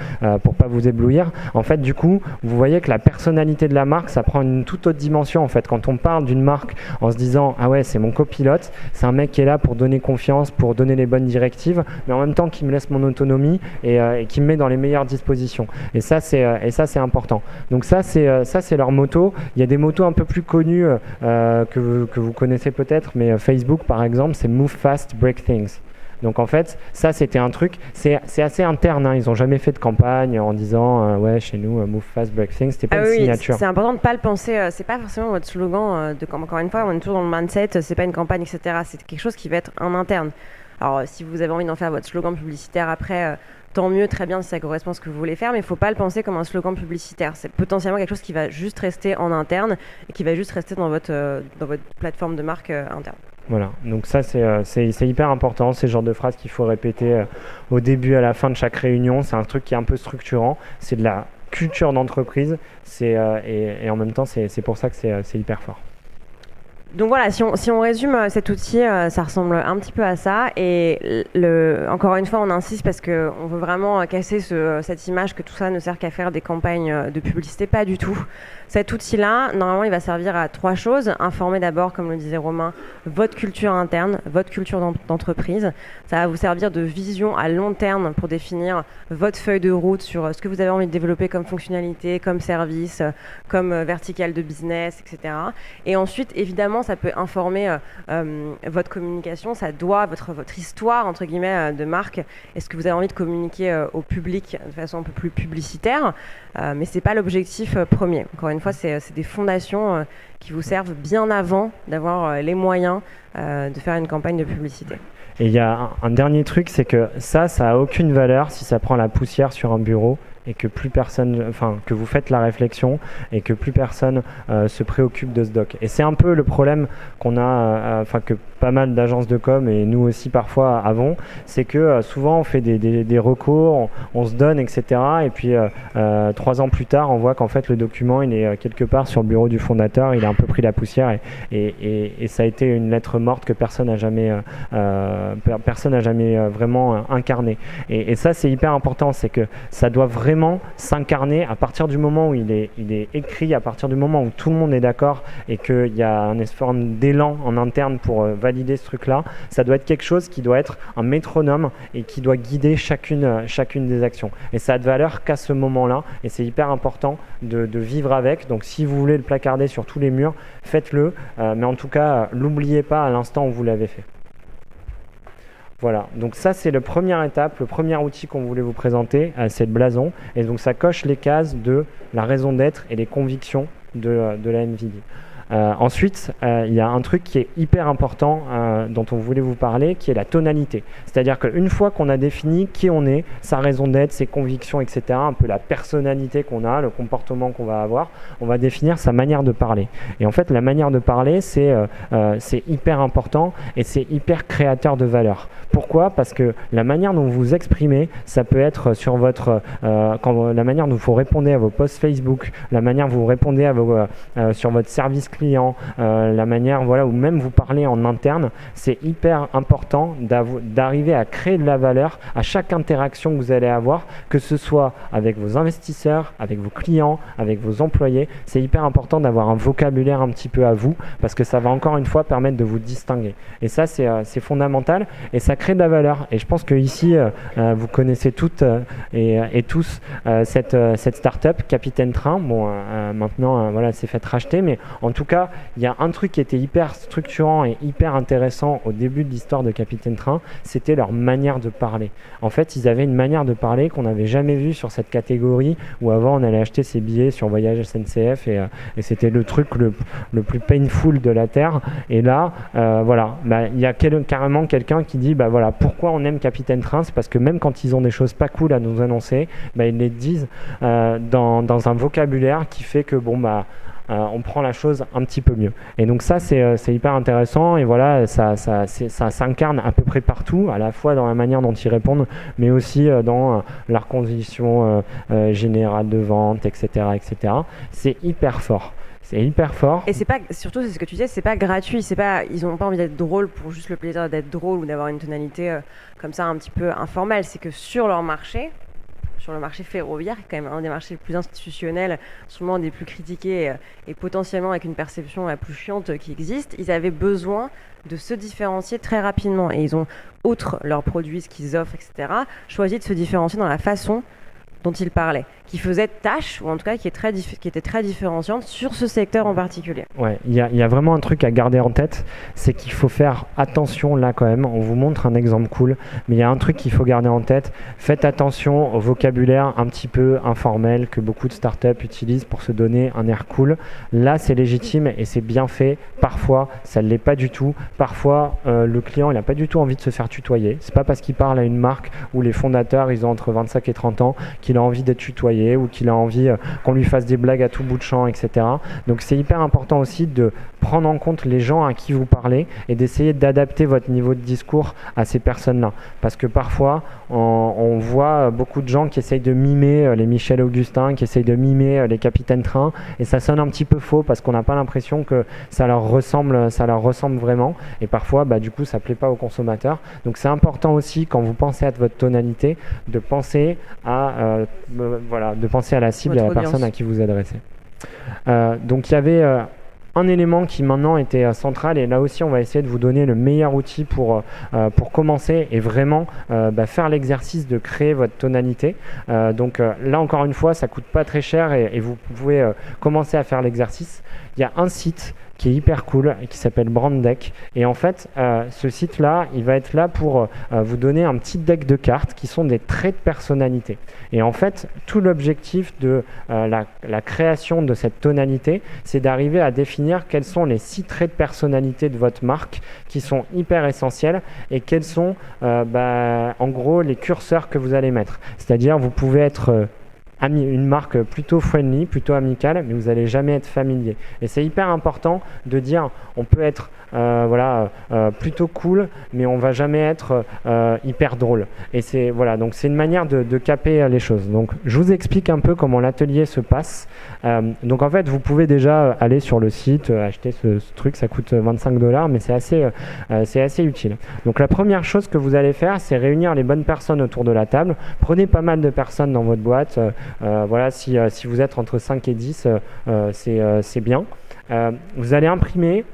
pour pas vous éblouir. En fait, du coup, vous voyez que la personnalité de la marque, ça prend une toute autre dimension. En fait, quand on parle d'une marque en se disant « Ah ouais, c'est mon copilote, c'est un mec qui est là pour donner confiance, pour donner les bonnes directives, mais en même temps qui me laisse mon autonomie et qui me met dans les meilleures dispositions. » Et ça, c'est important. Donc ça, c'est leur motto. Il y a des motos un peu plus connus que vous connaissez peut-être, mais Facebook, par exemple, c'est « Move fast, break things ». Donc en fait, ça c'était un truc, c'est assez interne, hein. Ils n'ont jamais fait de campagne en disant ouais, chez nous, move fast, break things, c'était pas une signature. C'est important de ne pas le penser, c'est pas forcément votre slogan, encore une fois, on est toujours dans le mindset, c'est pas une campagne, etc. C'est quelque chose qui va être en interne. Alors si vous avez envie d'en faire votre slogan publicitaire après, tant mieux, très bien si ça correspond à ce que vous voulez faire, mais il ne faut pas le penser comme un slogan publicitaire. C'est potentiellement quelque chose qui va juste rester en interne et qui va juste rester dans votre plateforme de marque interne. Voilà, donc ça c'est hyper important, c'est le genre de phrase qu'il faut répéter au début et à la fin de chaque réunion. C'est un truc qui est un peu structurant, c'est de la culture d'entreprise et en même temps c'est pour ça que c'est hyper fort. Donc voilà, si on résume cet outil, ça ressemble un petit peu à ça. Et encore une fois, on insiste parce qu'on veut vraiment casser cette image que tout ça ne sert qu'à faire des campagnes de publicité. Pas du tout. Cet outil-là, normalement, il va servir à 3 choses. Informer d'abord, comme le disait Romain, votre culture interne, votre culture d'entreprise. Ça va vous servir de vision à long terme pour définir votre feuille de route sur ce que vous avez envie de développer comme fonctionnalité, comme service, comme verticale de business, etc. Et ensuite, évidemment, ça peut informer votre communication, ça doit, votre histoire, entre guillemets, de marque. Est-ce que vous avez envie de communiquer au public de façon un peu plus publicitaire, mais ce n'est pas l'objectif premier. Encore une fois, c'est des fondations qui vous servent bien avant d'avoir les moyens de faire une campagne de publicité. Et il y a un dernier truc, c'est que ça a aucune valeur si ça prend la poussière sur un bureau et que plus personne, que vous faites la réflexion et que plus personne se préoccupe de ce doc. Et c'est un peu le problème qu'on a, que pas mal d'agences de com et nous aussi parfois avons, c'est que souvent on fait des recours, on se donne, etc. Et puis 3 ans plus tard, on voit qu'en fait le document il est quelque part sur le bureau du fondateur, il a un peu pris la poussière et ça a été une lettre morte que personne n'a jamais vraiment incarné. Et ça c'est hyper important, c'est que ça doit vraiment s'incarner à partir du moment où il est écrit, à partir du moment où tout le monde est d'accord et qu'il y a une forme d'élan en interne pour valider ce truc-là. Ça doit être quelque chose qui doit être un métronome et qui doit guider chacune des actions. Et ça a de valeur qu'à ce moment-là, et c'est hyper important de vivre avec. Donc si vous voulez le placarder sur tous les murs, faites-le, mais en tout cas, l'oubliez pas à l'instant où vous l'avez fait. Voilà, donc ça c'est la première étape, le premier outil qu'on voulait vous présenter, c'est le blason. Et donc ça coche les cases de la raison d'être et les convictions de la NVIDIA. Ensuite, il y a un truc qui est hyper important dont on voulait vous parler, qui est la tonalité. C'est-à-dire qu'une fois qu'on a défini qui on est, sa raison d'être, ses convictions, etc., un peu la personnalité qu'on a, le comportement qu'on va avoir, on va définir sa manière de parler. Et en fait, la manière de parler, c'est hyper important et c'est hyper créateur de valeur. Pourquoi ? Parce que la manière dont vous vous exprimez, ça peut être sur votre, la manière dont vous répondez à vos posts Facebook, la manière dont vous répondez à sur votre service client, la manière où même vous parlez en interne, c'est hyper important d'arriver à créer de la valeur à chaque interaction que vous allez avoir, que ce soit avec vos investisseurs, avec vos clients, avec vos employés. C'est hyper important d'avoir un vocabulaire un petit peu à vous parce que ça va encore une fois permettre de vous distinguer. Et ça, c'est fondamental et ça crée de la valeur. Et je pense que ici, vous connaissez toutes et tous cette startup, Capitaine Train. Bon, maintenant, c'est fait racheter, mais en tout cas, il y a un truc qui était hyper structurant et hyper intéressant au début de l'histoire de Capitaine Train, c'était leur manière de parler. En fait, ils avaient une manière de parler qu'on n'avait jamais vue sur cette catégorie où avant on allait acheter ses billets sur Voyage SNCF et c'était le truc le plus painful de la Terre. Et là, il y a carrément quelqu'un qui dit pourquoi on aime Capitaine Train, c'est parce que même quand ils ont des choses pas cool à nous annoncer, ils les disent dans un vocabulaire qui fait que on prend la chose un petit peu mieux. Et donc ça, c'est hyper intéressant et ça s'incarne à peu près partout, à la fois dans la manière dont ils répondent, mais aussi dans leurs conditions générales de vente, etc., etc. C'est hyper fort. C'est hyper fort. Et c'est pas, surtout c'est ce que tu disais, c'est pas gratuit, ils n'ont pas envie d'être drôles pour juste le plaisir d'être drôle ou d'avoir une tonalité comme ça un petit peu informelle. C'est que sur leur marché, sur le marché ferroviaire, qui est quand même un des marchés les plus institutionnels, sûrement des plus critiqués et potentiellement avec une perception la plus chiante qui existe, ils avaient besoin de se différencier très rapidement. Et ils ont, outre leurs produits, ce qu'ils offrent, etc., choisi de se différencier dans la façon dont ils parlaient, qui faisait tâche, ou en tout cas qui était très différenciante sur ce secteur en particulier. Ouais, il y a vraiment un truc à garder en tête, c'est qu'il faut faire attention là quand même. On vous montre un exemple cool, mais il y a un truc qu'il faut garder en tête. Faites attention au vocabulaire un petit peu informel que beaucoup de startups utilisent pour se donner un air cool. Là, c'est légitime et c'est bien fait. Parfois, ça ne l'est pas du tout. Parfois, le client, il n'a pas du tout envie de se faire tutoyer. C'est pas parce qu'il parle à une marque où les fondateurs, ils ont entre 25 et 30 ans, qu'il a envie d'être tutoyé ou qu'il a envie qu'on lui fasse des blagues à tout bout de champ, etc. Donc c'est hyper important aussi de prendre en compte les gens à qui vous parlez et d'essayer d'adapter votre niveau de discours à ces personnes-là. Parce que parfois, on voit beaucoup de gens qui essayent de mimer les Michel Augustin, qui essayent de mimer les Capitaine Train, et ça sonne un petit peu faux parce qu'on n'a pas l'impression que ça leur ressemble vraiment. Et parfois, du coup, ça ne plaît pas aux consommateurs. Donc c'est important aussi, quand vous pensez à votre tonalité, de penser à la cible et à la personne à qui vous adressez. Donc il y avait un élément qui maintenant était central, et là aussi on va essayer de vous donner le meilleur outil pour commencer et vraiment faire l'exercice de créer votre tonalité. Donc là encore une fois, ça coûte pas très cher et vous pouvez commencer à faire l'exercice. Il y a un site qui est hyper cool et qui s'appelle Branddeck, et en fait ce site là il va être là pour vous donner un petit deck de cartes qui sont des traits de personnalité. Et en fait tout l'objectif de la création de cette tonalité, c'est d'arriver à définir quels sont les 6 traits de personnalité de votre marque qui sont hyper essentiels et quels sont en gros les curseurs que vous allez mettre. C'est-à-dire vous pouvez être une marque plutôt friendly, plutôt amicale, mais vous n'allez jamais être familier. Et c'est hyper important de dire, on peut être plutôt cool, mais on va jamais être hyper drôle. Et c'est donc c'est une manière de caper les choses. Donc je vous explique un peu comment l'atelier se passe. Donc en fait, vous pouvez déjà aller sur le site, acheter ce truc, ça coûte $25, mais c'est assez utile. Donc la première chose que vous allez faire, c'est réunir les bonnes personnes autour de la table. Prenez pas mal de personnes dans votre boîte. Si vous êtes entre 5 et 10, c'est bien. Vous allez imprimer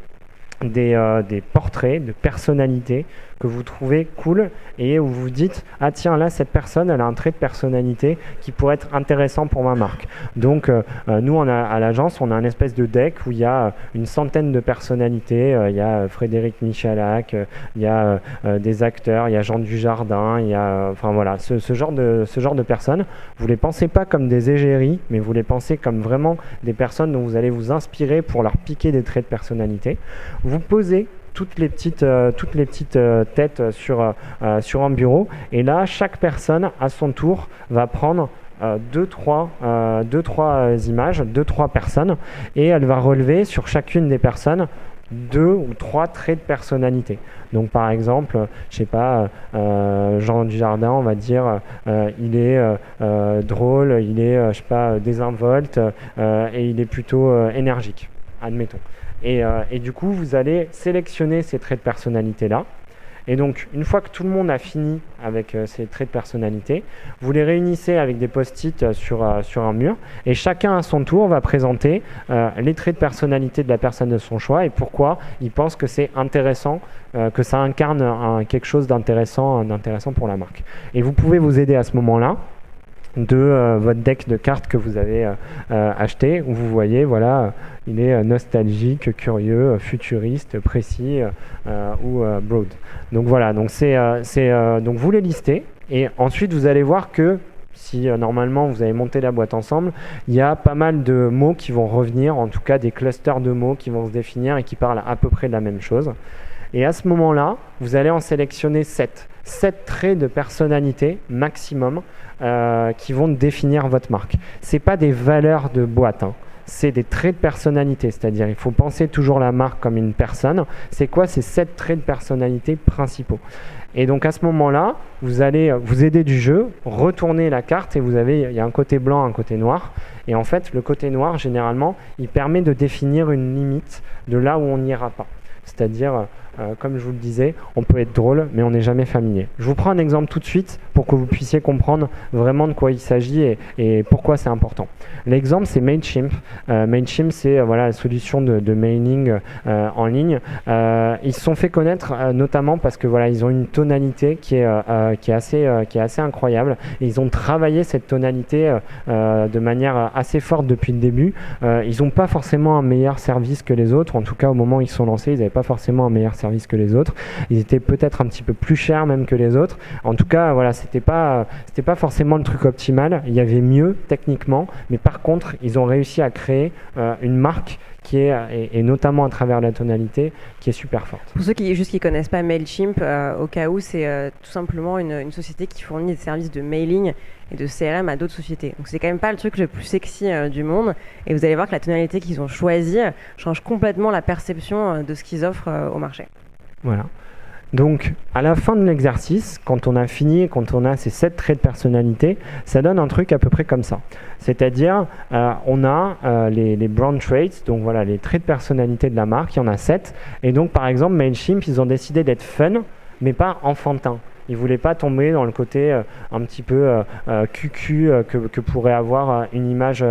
des portraits de personnalités que vous trouvez cool et où vous dites ah tiens là cette personne elle a un trait de personnalité qui pourrait être intéressant pour ma marque. Donc nous à l'agence on a un espèce de deck où il y a une centaine de personnalités, il y a Frédéric Michalak, il y a des acteurs, il y a Jean Dujardin, il y a ce genre de personnes. Vous les pensez pas comme des égéries, mais vous les pensez comme vraiment des personnes dont vous allez vous inspirer pour leur piquer des traits de personnalité. Vous posez toutes les petites têtes sur un bureau et là chaque personne à son tour va prendre deux, trois images, 2-3 personnes et elle va relever sur chacune des personnes 2 ou 3 traits de personnalité. Donc par exemple, je sais pas, Jean Dujardin, on va dire, il est drôle, il est désinvolte et il est plutôt énergique, admettons. Et du coup, vous allez sélectionner ces traits de personnalité-là. Et donc, une fois que tout le monde a fini avec ces traits de personnalité, vous les réunissez avec des post-it sur un mur. Et chacun à son tour va présenter les traits de personnalité de la personne de son choix et pourquoi il pense que c'est intéressant, que ça incarne quelque chose d'intéressant pour la marque. Et vous pouvez vous aider à ce moment-là de votre deck de cartes que vous avez acheté, où vous voyez, il est nostalgique, curieux, futuriste, précis ou broad. Donc voilà, donc donc vous les listez et ensuite vous allez voir que si normalement vous avez monté la boîte ensemble, il y a pas mal de mots qui vont revenir, en tout cas des clusters de mots qui vont se définir et qui parlent à peu près de la même chose. Et à ce moment-là, vous allez en sélectionner 7 traits de personnalité maximum qui vont définir votre marque. Ce n'est pas des valeurs de boîte, hein. C'est des traits de personnalité, c'est-à-dire il faut penser toujours la marque comme une personne. C'est quoi ces 7 traits de personnalité principaux? Et donc à ce moment-là, vous allez vous aider du jeu, retourner la carte et il y a un côté blanc, un côté noir. Et en fait, le côté noir, généralement, il permet de définir une limite de là où on n'ira pas. C'est-à-dire, comme je vous le disais, on peut être drôle, mais on n'est jamais familier. Je vous prends un exemple tout de suite pour que vous puissiez comprendre vraiment de quoi il s'agit et pourquoi c'est important. L'exemple, c'est Mailchimp. Mailchimp, c'est la solution de mailing en ligne. Ils se sont fait connaître notamment parce que ils ont une tonalité qui est assez incroyable. Et ils ont travaillé cette tonalité de manière assez forte depuis le début. Ils n'ont pas forcément un meilleur service que les autres. En tout cas, au moment où ils se sont lancés, ils n'avaient pas forcément un meilleur service que les autres. Ils étaient peut-être un petit peu plus chers même que les autres. En tout cas, c'était pas forcément le truc optimal. Il y avait mieux techniquement, mais par contre, ils ont réussi à créer une marque qui est, et notamment à travers la tonalité, qui est super forte. Pour ceux qui connaissent pas Mailchimp, au cas où, c'est tout simplement une société qui fournit des services de mailing et de CRM à d'autres sociétés. Donc c'est quand même pas le truc le plus sexy du monde. Et vous allez voir que la tonalité qu'ils ont choisie change complètement la perception de ce qu'ils offrent au marché. Voilà. Donc, à la fin de l'exercice, quand on a fini, quand on a ces 7 traits de personnalité, ça donne un truc à peu près comme ça. C'est-à-dire, on a les brand traits, donc les traits de personnalité de la marque, il y en a 7. Et donc, par exemple, Mailchimp, ils ont décidé d'être fun, mais pas enfantin. Ils ne voulaient pas tomber dans le côté un petit peu cucu que pourrait avoir une image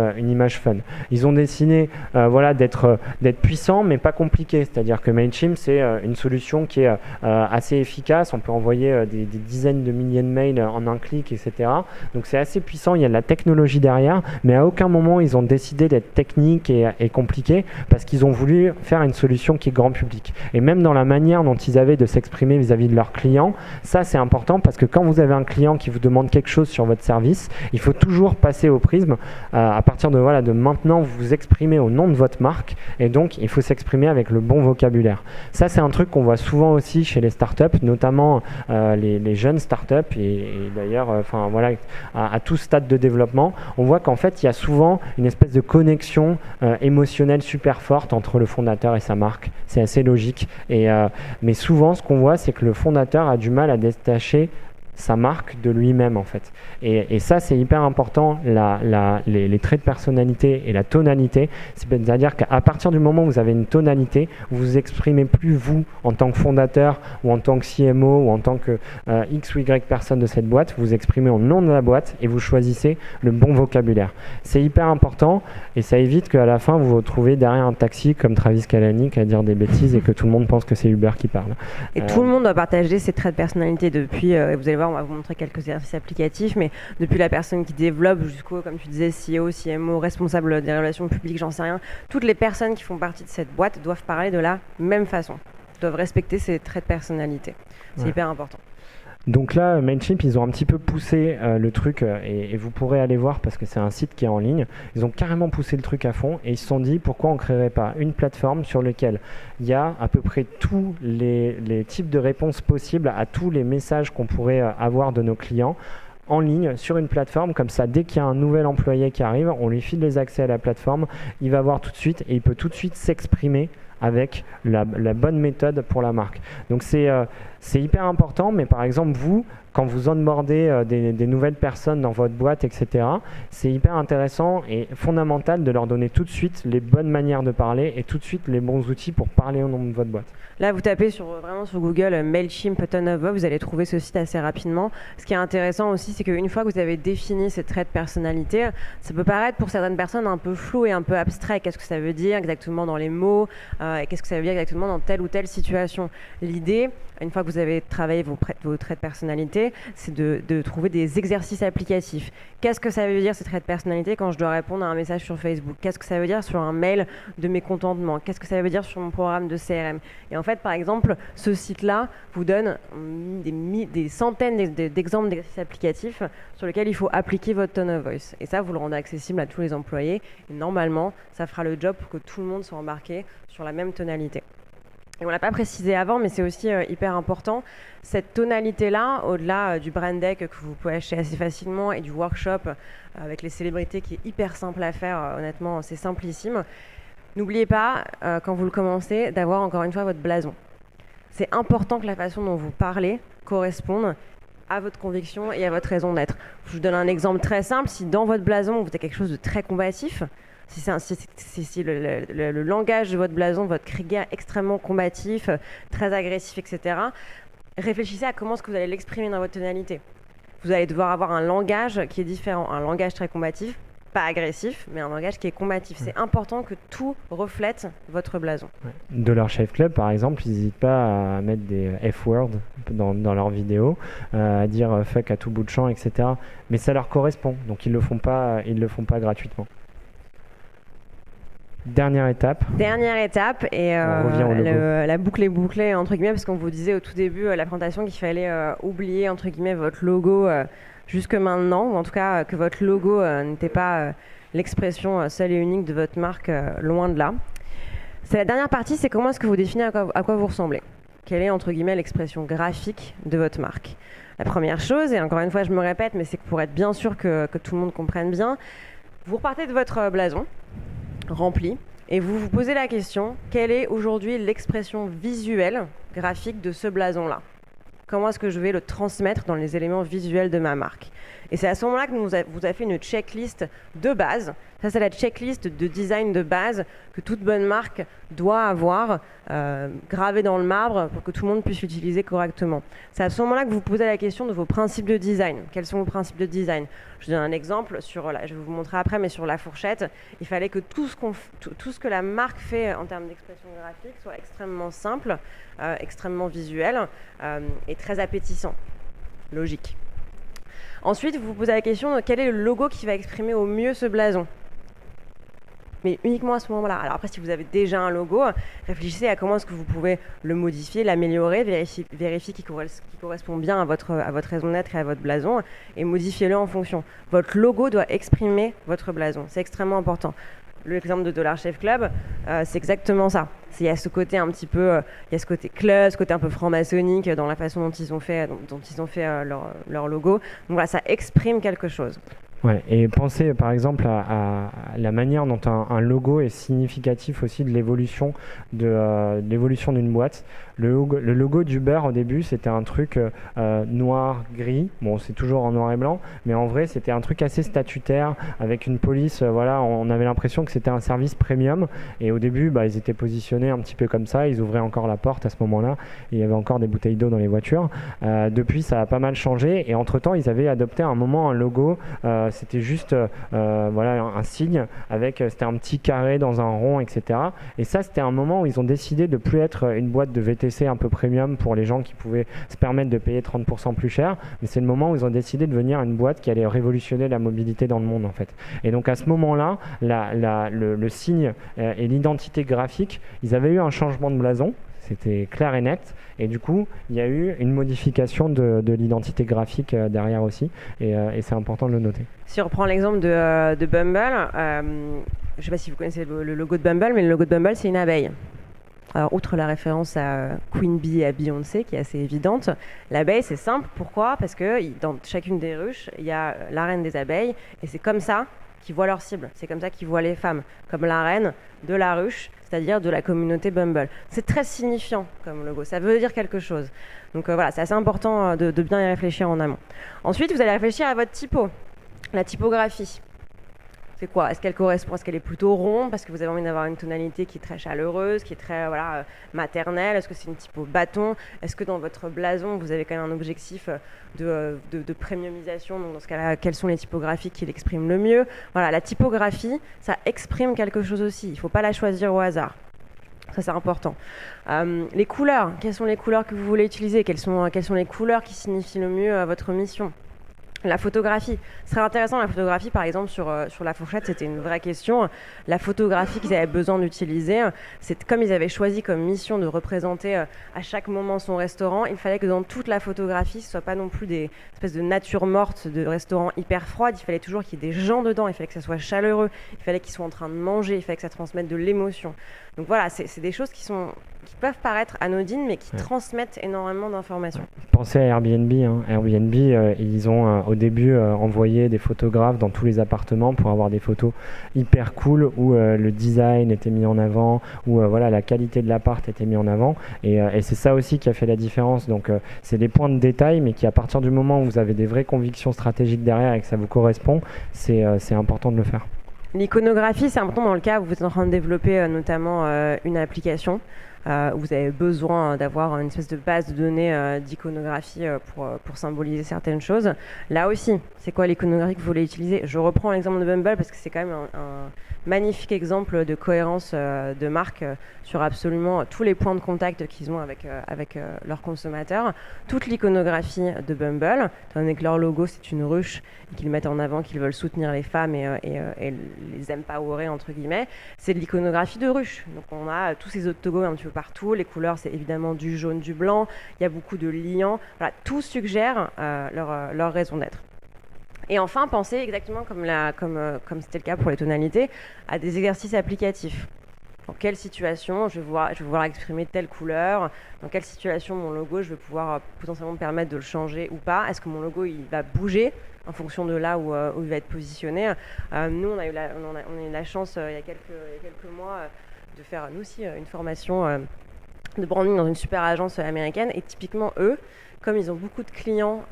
fun. Ils ont décidé d'être puissant mais pas compliqué. C'est-à-dire que Mailchimp, c'est une solution qui est assez efficace. On peut envoyer des dizaines de milliers de mails en un clic, etc. Donc c'est assez puissant, il y a de la technologie derrière, mais à aucun moment ils ont décidé d'être techniques et compliqués parce qu'ils ont voulu faire une solution qui est grand public. Et même dans la manière dont ils avaient de s'exprimer vis-à-vis de leurs clients, ça c'est important parce que quand vous avez un client qui vous demande quelque chose sur votre service, il faut toujours passer au prisme. À partir de maintenant, vous vous exprimez au nom de votre marque et donc il faut s'exprimer avec le bon vocabulaire. Ça, c'est un truc qu'on voit souvent aussi chez les startups, notamment les jeunes startups et d'ailleurs à tout stade de développement. On voit qu'en fait, il y a souvent une espèce de connexion émotionnelle super forte entre le fondateur et sa marque. C'est assez logique. Mais souvent, ce qu'on voit, c'est que le fondateur a du mal à détacher sa marque de lui-même en fait. Et ça, c'est hyper important, les traits de personnalité et la tonalité. C'est-à-dire qu'à partir du moment où vous avez une tonalité, vous vous exprimez plus vous en tant que fondateur ou en tant que CMO ou en tant que X ou Y personne de cette boîte, vous vous exprimez au nom de la boîte et vous choisissez le bon vocabulaire. C'est hyper important et ça évite qu'à la fin, vous vous retrouvez derrière un taxi comme Travis Kalanick à dire des bêtises et que tout le monde pense que c'est Uber qui parle. Et tout le monde doit partager ses traits de personnalité depuis, vous allez voir, on va vous montrer quelques exercices applicatifs, mais depuis la personne qui développe jusqu'au, comme tu disais, CEO, CMO, responsable des relations publiques, j'en sais rien, toutes les personnes qui font partie de cette boîte doivent parler de la même façon, doivent respecter ces traits de personnalité. C'est hyper important. Donc là, Mailchimp, ils ont un petit peu poussé le truc et vous pourrez aller voir parce que c'est un site qui est en ligne. Ils ont carrément poussé le truc à fond et ils se sont dit pourquoi on ne créerait pas une plateforme sur laquelle il y a à peu près tous les types de réponses possibles à tous les messages qu'on pourrait avoir de nos clients en ligne sur une plateforme. Comme ça, dès qu'il y a un nouvel employé qui arrive, on lui file les accès à la plateforme, il va voir tout de suite et il peut tout de suite s'exprimer avec la bonne méthode pour la marque. Donc c'est hyper important, mais par exemple vous, quand vous onboardez des nouvelles personnes dans votre boîte, etc., c'est hyper intéressant et fondamental de leur donner tout de suite les bonnes manières de parler et tout de suite les bons outils pour parler au nom de votre boîte. Là, vous tapez vraiment sur Google Mailchimp Turnover, vous allez trouver ce site assez rapidement. Ce qui est intéressant aussi, c'est qu'une fois que vous avez défini ces traits de personnalité, ça peut paraître pour certaines personnes un peu flou et un peu abstrait. Qu'est-ce que ça veut dire exactement dans les mots et qu'est-ce que ça veut dire exactement dans telle ou telle situation. L'idée, une fois que vous avez travaillé vos traits de personnalité, c'est de trouver des exercices applicatifs. Qu'est-ce que ça veut dire ces traits de personnalité quand je dois répondre à un message sur Facebook? Qu'est-ce que ça veut dire sur un mail de mécontentement? Qu'est-ce que ça veut dire sur mon programme de CRM? Et en fait, par exemple, ce site-là vous donne des centaines d'exemples d'exercices applicatifs sur lesquels il faut appliquer votre tone of voice. Et ça, vous le rendez accessible à tous les employés. Et normalement, ça fera le job pour que tout le monde soit embarqué sur la même tonalité. Et on ne l'a pas précisé avant, mais c'est aussi hyper important. Cette tonalité-là, au-delà du brand deck que vous pouvez acheter assez facilement et du workshop avec les célébrités qui est hyper simple à faire, honnêtement, c'est simplissime. N'oubliez pas, quand vous le commencez, d'avoir encore une fois votre blason. C'est important que la façon dont vous parlez corresponde à votre conviction et à votre raison d'être. Je vous donne un exemple très simple. Si dans votre blason, vous avez quelque chose de très combatif, si le langage de votre blason, votre Krieger extrêmement combatif, très agressif, etc., réfléchissez à comment est-ce que vous allez l'exprimer dans votre tonalité. Vous allez devoir avoir un langage qui est différent, un langage très combatif, pas agressif, mais un langage qui est combatif. C'est important que tout reflète votre blason. Dollar Shave Club, par exemple, ils n'hésitent pas à mettre des F-words dans leurs vidéos, à dire fuck à tout bout de champ, etc. Mais ça leur correspond, donc ils le font pas gratuitement. Dernière étape, et la boucle est bouclée, entre guillemets, parce qu'on vous disait au tout début la présentation qu'il fallait oublier, entre guillemets, votre logo jusque maintenant, ou en tout cas que votre logo n'était pas l'expression seule et unique de votre marque, loin de là. C'est la dernière partie, c'est comment est-ce que vous définissez à quoi vous ressemblez. Quelle est, entre guillemets, l'expression graphique de votre marque. La première chose, et encore une fois je me répète, mais c'est pour être bien sûr que tout le monde comprenne bien, vous repartez de votre blason, rempli, et vous vous posez la question, quelle est aujourd'hui l'expression visuelle, graphique de ce blason-là? Comment est-ce que je vais le transmettre dans les éléments visuels de ma marque? Et c'est à ce moment-là que vous avez fait une checklist de base. Ça, c'est la checklist de design de base que toute bonne marque doit avoir gravée dans le marbre pour que tout le monde puisse l'utiliser correctement. C'est à ce moment-là que vous posez la question de vos principes de design. Quels sont vos principes de design? Je donne un exemple, je vais vous montrer après, mais sur la fourchette, il fallait que tout ce que la marque fait en termes d'expression graphique soit extrêmement simple, extrêmement visuel et très appétissant. Logique. Ensuite, vous vous posez la question de quel est le logo qui va exprimer au mieux ce blason. mais uniquement à ce moment-là. Alors après, si vous avez déjà un logo, réfléchissez à comment est-ce que vous pouvez le modifier, l'améliorer, vérifier qu'il correspond bien à votre raison d'être et à votre blason, et modifiez-le en fonction. Votre logo doit exprimer votre blason. C'est extrêmement important. L'exemple de Dollar Shave Club, c'est exactement ça. Il y a ce côté un petit peu, il y a ce côté club, ce côté un peu franc-maçonnique dans la façon dont ils ont fait, leur logo. Donc voilà, ça exprime quelque chose. Ouais, et pensez par exemple à la manière dont un logo est significatif aussi de l'évolution d'une boîte. Le logo d'Uber au début c'était un truc noir, gris, bon c'est toujours en noir et blanc, mais en vrai c'était un truc assez statutaire avec une police, voilà, on avait l'impression que c'était un service premium et au début ils étaient positionnés un petit peu comme ça, ils ouvraient encore la porte à ce moment-là, et il y avait encore des bouteilles d'eau dans les voitures. Depuis ça a pas mal changé et entre temps ils avaient adopté à un moment un logo, c'était juste voilà, un signe avec c'était un petit carré dans un rond, etc. Et ça c'était un moment où ils ont décidé de plus être une boîte de VTC un peu premium pour les gens qui pouvaient se permettre de payer 30% plus cher, mais c'est le moment où ils ont décidé de devenir une boîte qui allait révolutionner la mobilité dans le monde en fait. Et donc à ce moment-là, le signe et l'identité graphique, ils avaient eu un changement de blason, c'était clair et net, et du coup il y a eu une modification de l'identité graphique derrière aussi, et c'est important de le noter. Si on reprend l'exemple de Bumble, je ne sais pas si vous connaissez le logo de Bumble, mais le logo de Bumble c'est une abeille. Alors, outre la référence à Queen Bee et à Beyoncé, qui est assez évidente, l'abeille, c'est simple. Pourquoi ? Parce que dans chacune des ruches, il y a la reine des abeilles, et c'est comme ça qu'ils voient leur cible. C'est comme ça qu'ils voient les femmes, comme la reine de la ruche, c'est-à-dire de la communauté Bumble. C'est très signifiant comme logo, ça veut dire quelque chose. Donc voilà, c'est assez important de bien y réfléchir en amont. Ensuite, vous allez réfléchir à votre typo, la typographie. C'est quoi ? Est-ce qu'elle correspond ? Est-ce qu'elle est plutôt ronde parce que vous avez envie d'avoir une tonalité qui est très chaleureuse, qui est très maternelle ? Est-ce que c'est une typo bâton ? Est-ce que dans votre blason, vous avez quand même un objectif de premiumisation ? Donc dans ce cas-là, quelles sont les typographies qui l'expriment le mieux ? Voilà, la typographie, ça exprime quelque chose aussi. Il ne faut pas la choisir au hasard. Ça, c'est important. Les couleurs, quelles sont les couleurs que vous voulez utiliser ? Quelles sont les couleurs qui signifient le mieux votre mission ? La photographie, ce serait intéressant la photographie par exemple sur la fourchette, c'était une vraie question. La photographie qu'ils avaient besoin d'utiliser, c'est comme ils avaient choisi comme mission de représenter à chaque moment son restaurant, il fallait que dans toute la photographie, ce ne soit pas non plus des espèces de nature morte, de restaurants hyper froides, il fallait toujours qu'il y ait des gens dedans, il fallait que ça soit chaleureux, il fallait qu'ils soient en train de manger, il fallait que ça transmette de l'émotion. Donc voilà, c'est des choses qui peuvent paraître anodines, mais qui transmettent énormément d'informations. Pensez à Airbnb. Airbnb, ils ont au début envoyé des photographes dans tous les appartements pour avoir des photos hyper cool où le design était mis en avant, où voilà, la qualité de l'appart était mis en avant. Et c'est ça aussi qui a fait la différence. Donc c'est des points de détail, mais qui à partir du moment où vous avez des vraies convictions stratégiques derrière et que ça vous correspond, c'est important de le faire. L'iconographie, c'est important dans le cas où vous êtes en train de développer notamment une application. Vous avez besoin d'avoir une espèce de base de données d'iconographie pour symboliser certaines choses. Là aussi, c'est quoi l'iconographie que vous voulez utiliser ? Je reprends l'exemple de Bumble parce que c'est quand même un magnifique exemple de cohérence de marque sur absolument tous les points de contact qu'ils ont avec leurs consommateurs. Toute l'iconographie de Bumble, étant donné que leur logo c'est une ruche et qu'ils mettent en avant qu'ils veulent soutenir les femmes et les empowerer entre guillemets, c'est de l'iconographie de ruche. Donc on a tous ces autogos un petit peu partout, les couleurs c'est évidemment du jaune, du blanc, il y a beaucoup de liants, voilà, tout suggère leur raison d'être. Et enfin, pensez exactement comme c'était le cas pour les tonalités, à des exercices applicatifs. Dans quelle situation je vais pouvoir exprimer telle couleur ? Dans quelle situation mon logo je vais pouvoir potentiellement me permettre de le changer ou pas ? Est-ce que mon logo il va bouger en fonction de là où il va être positionné ? Nous, on a eu la chance il y a quelques mois de faire nous aussi une formation de branding dans une super agence américaine. Et typiquement eux, comme ils ont beaucoup de clients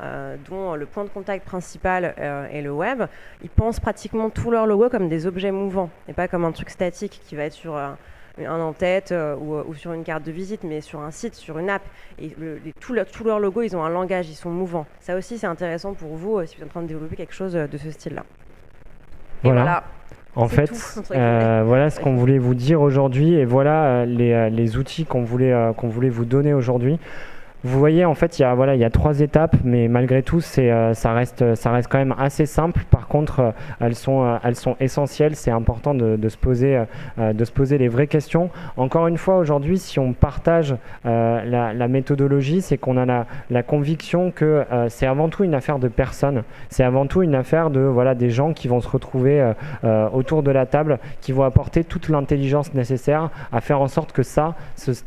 dont le point de contact principal est le web, ils pensent pratiquement tous leurs logos comme des objets mouvants et pas comme un truc statique qui va être sur un en-tête ou sur une carte de visite, mais sur un site, sur une app. Et tous leurs logos, ils ont un langage, ils sont mouvants. Ça aussi, c'est intéressant pour vous si vous êtes en train de développer quelque chose de ce style-là. Et voilà. En fait, voilà ce qu'on voulait vous dire aujourd'hui et voilà les outils qu'on voulait vous donner aujourd'hui. Vous voyez, en fait, il y a 3 étapes, mais malgré tout, ça reste quand même assez simple. Par contre, elles sont essentielles. C'est important de se poser les vraies questions. Encore une fois, aujourd'hui, si on partage la méthodologie, c'est qu'on a la conviction que c'est avant tout une affaire de personnes. C'est avant tout une affaire de des gens qui vont se retrouver autour de la table, qui vont apporter toute l'intelligence nécessaire à faire en sorte que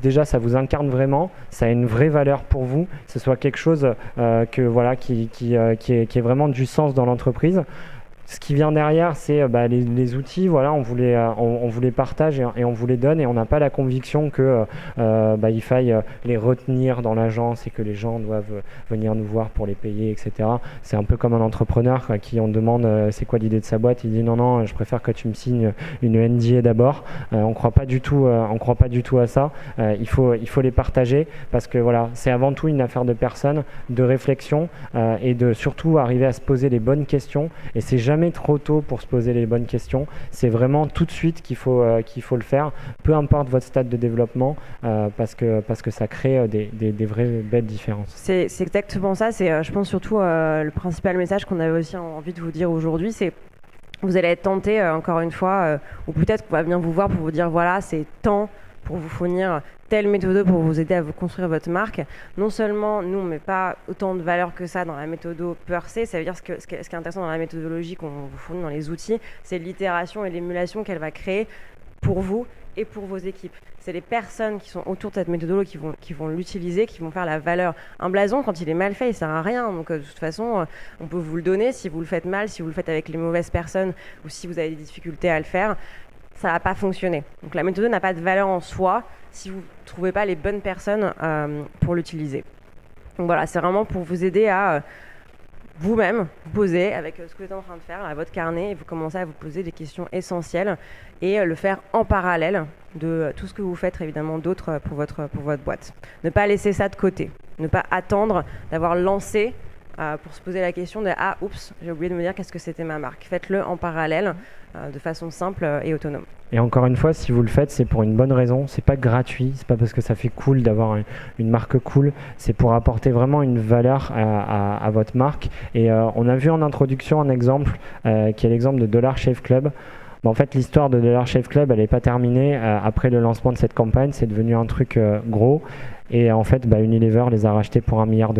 déjà, ça vous incarne vraiment, ça a une vraie valeur pour vous, ce soit quelque chose qui ait vraiment du sens dans l'entreprise. Ce qui vient derrière, c'est les outils. On vous les partage et on vous les donne, et on n'a pas la conviction que il faille les retenir dans l'agence et que les gens doivent venir nous voir pour les payer, etc. C'est un peu comme un entrepreneur à qui on demande c'est quoi l'idée de sa boîte. Il dit non, je préfère que tu me signes une NDA d'abord. On croit pas du tout à ça. Il faut les partager parce que c'est avant tout une affaire de personnes, de réflexion et de surtout arriver à se poser les bonnes questions. Et c'est jamais trop tôt pour se poser les bonnes questions. C'est vraiment tout de suite qu'il faut le faire, peu importe votre stade de développement, parce que ça crée des vraies belles différences. C'est exactement ça. C'est, je pense, surtout le principal message qu'on avait aussi envie de vous dire aujourd'hui, c'est vous allez être tenté, encore une fois, ou peut-être qu'on va venir vous voir pour vous dire voilà, c'est temps pour vous fournir telle méthode pour vous aider à vous construire votre marque. Non seulement nous on ne met pas autant de valeur que ça dans la méthode per se, ça veut dire ce qui est intéressant dans la méthodologie qu'on vous fournit dans les outils, c'est l'itération et l'émulation qu'elle va créer pour vous et pour vos équipes. C'est les personnes qui sont autour de cette méthodologie qui vont l'utiliser, qui vont faire la valeur. Un blason, quand il est mal fait, il ne sert à rien. Donc de toute façon, on peut vous le donner. Si vous le faites mal, si vous le faites avec les mauvaises personnes ou si vous avez des difficultés à le faire, ça ne va pas fonctionner. Donc la méthode n'a pas de valeur en soi si vous ne trouvez pas les bonnes personnes pour l'utiliser. Donc voilà, c'est vraiment pour vous aider à vous-même vous poser avec ce que vous êtes en train de faire à votre carnet, et vous commencez à vous poser des questions essentielles et le faire en parallèle de tout ce que vous faites évidemment d'autre pour votre boîte. Ne pas laisser ça de côté, ne pas attendre d'avoir lancé pour se poser la question de « Ah, oups, j'ai oublié de me dire qu'est-ce que c'était ma marque ». Faites-le en parallèle, de façon simple et autonome. Et encore une fois, si vous le faites, c'est pour une bonne raison. C'est pas gratuit, c'est pas parce que ça fait cool d'avoir une marque cool. C'est pour apporter vraiment une valeur à votre marque. Et on a vu en introduction un exemple qui est l'exemple de Dollar Shave Club. En fait, l'histoire de Dollar Shave Club, elle n'est pas terminée. Après le lancement de cette campagne, c'est devenu un truc gros. Et en fait, Unilever les a rachetés pour $1 milliard.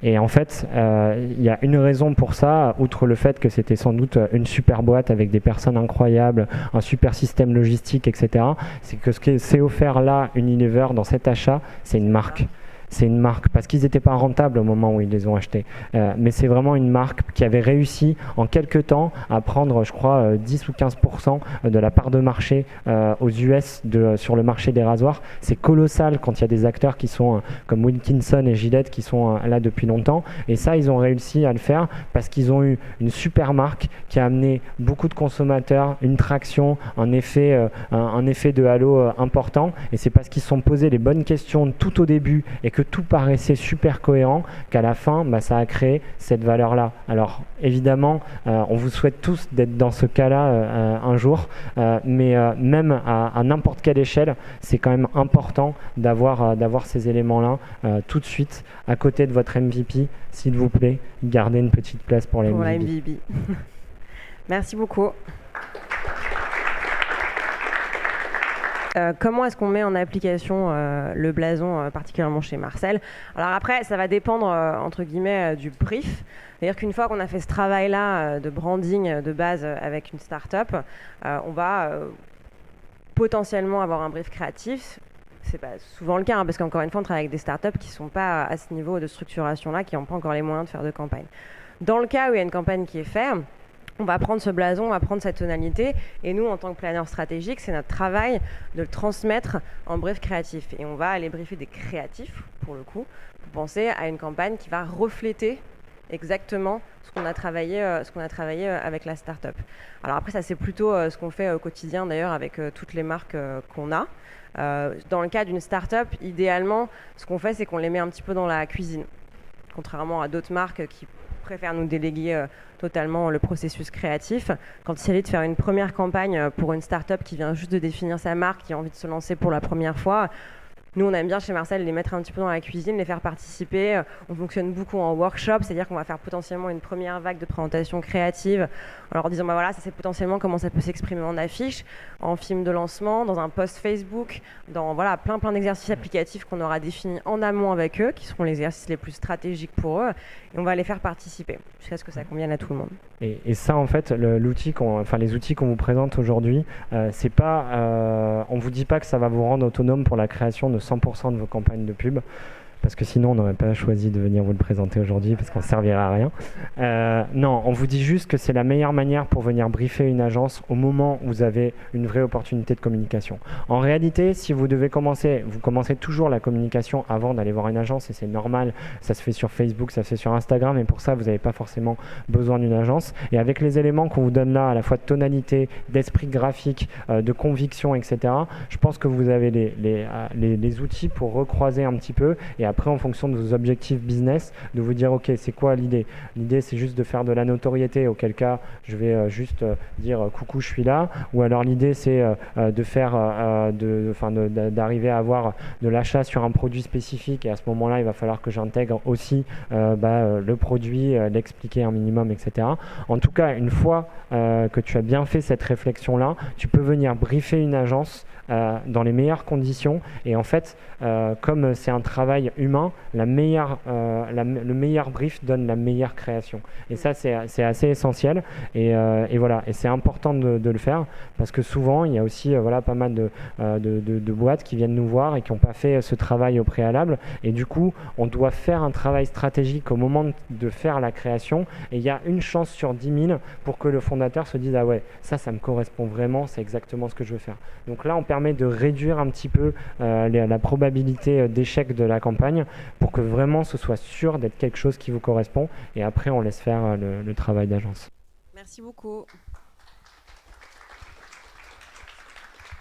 Et en fait, il y a une raison pour ça, outre le fait que c'était sans doute une super boîte avec des personnes incroyables, un super système logistique, etc. C'est que ce qui s'est offert là, Unilever, dans cet achat, c'est une marque. C'est une marque, parce qu'ils n'étaient pas rentables au moment où ils les ont achetés. Mais c'est vraiment une marque qui avait réussi en quelques temps à prendre, je crois, 10 ou 15% de la part de marché aux US sur le marché des rasoirs. C'est colossal quand il y a des acteurs qui sont comme Wilkinson et Gillette qui sont là depuis longtemps. Et ça, ils ont réussi à le faire parce qu'ils ont eu une super marque qui a amené beaucoup de consommateurs, une traction, un effet de halo important. Et c'est parce qu'ils se sont posés les bonnes questions tout au début et que tout paraissait super cohérent qu'à la fin, ça a créé cette valeur-là. Alors évidemment, on vous souhaite tous d'être dans ce cas-là un jour, mais même à n'importe quelle échelle, c'est quand même important d'avoir ces éléments-là tout de suite à côté de votre MVP. S'il vous plaît, gardez une petite place pour la MVP. Merci beaucoup. Comment est-ce qu'on met en application le blason, particulièrement chez Marcel? Alors après, ça va dépendre, entre guillemets, du brief. C'est-à-dire qu'une fois qu'on a fait ce travail-là de branding de base avec une start-up, on va potentiellement avoir un brief créatif. C'est pas souvent le cas, parce qu'encore une fois, on travaille avec des startups qui ne sont pas à ce niveau de structuration-là, qui n'ont pas encore les moyens de faire de campagne. Dans le cas où il y a une campagne qui est faite, on va prendre ce blason, on va prendre cette tonalité, et nous, en tant que planeur stratégique, c'est notre travail de le transmettre en brief créatif. Et on va aller briefer des créatifs, pour le coup, pour penser à une campagne qui va refléter exactement ce qu'on a travaillé avec la startup. Alors après, ça c'est plutôt ce qu'on fait au quotidien d'ailleurs avec toutes les marques qu'on a. Dans le cas d'une startup, idéalement, ce qu'on fait, c'est qu'on les met un petit peu dans la cuisine, contrairement à d'autres marques qui préfèrent nous déléguer totalement le processus créatif. Quand il s'agit de faire une première campagne pour une start-up qui vient juste de définir sa marque, qui a envie de se lancer pour la première fois, Nous, on aime bien chez Marcel les mettre un petit peu dans la cuisine, les faire participer. On fonctionne beaucoup en workshop, c'est-à-dire qu'on va faire potentiellement une première vague de présentation créative en leur disant voilà, ça c'est potentiellement comment ça peut s'exprimer en affiche, en film de lancement, dans un post Facebook, dans voilà, plein d'exercices applicatifs qu'on aura définis en amont avec eux, qui seront les exercices les plus stratégiques pour eux, et on va les faire participer jusqu'à ce que ça convienne à tout le monde. Et ça, en fait, les outils qu'on vous présente aujourd'hui, c'est pas, on vous dit pas que ça va vous rendre autonome pour la création de 100% de vos campagnes de pub, parce que sinon on n'aurait pas choisi de venir vous le présenter aujourd'hui parce qu'on ne servirait à rien. Non, on vous dit juste que c'est la meilleure manière pour venir briefer une agence au moment où vous avez une vraie opportunité de communication. En réalité, si vous devez commencer, vous commencez toujours la communication avant d'aller voir une agence, et c'est normal, ça se fait sur Facebook, ça se fait sur Instagram, et pour ça vous n'avez pas forcément besoin d'une agence. Et avec les éléments qu'on vous donne là, à la fois de tonalité, d'esprit graphique, de conviction, etc., je pense que vous avez les outils pour recroiser un petit peu, et après, en fonction de vos objectifs business, de vous dire, OK, c'est quoi l'idée? L'idée, c'est juste de faire de la notoriété, auquel cas, je vais juste dire coucou, je suis là. Ou alors, l'idée, c'est de faire, d'arriver à avoir de l'achat sur un produit spécifique. Et à ce moment-là, il va falloir que j'intègre aussi le produit, l'expliquer un minimum, etc. En tout cas, une fois que tu as bien fait cette réflexion-là, tu peux venir briefer une agence dans les meilleures conditions. Et en fait, comme c'est un travail humain, le meilleur brief donne la meilleure création. Et ça, c'est assez essentiel. Et voilà. Et c'est important de le faire, parce que souvent, il y a aussi pas mal de boîtes qui viennent nous voir et qui n'ont pas fait ce travail au préalable. Et du coup, on doit faire un travail stratégique au moment de faire la création. Et il y a une chance sur 10 000 pour que le fondateur se dise « Ah ouais, ça me correspond vraiment, c'est exactement ce que je veux faire ». Donc là, on permet de réduire un petit peu la probabilité d'échec de la campagne pour que vraiment ce soit sûr d'être quelque chose qui vous correspond. Et après, on laisse faire le travail d'agence. Merci beaucoup.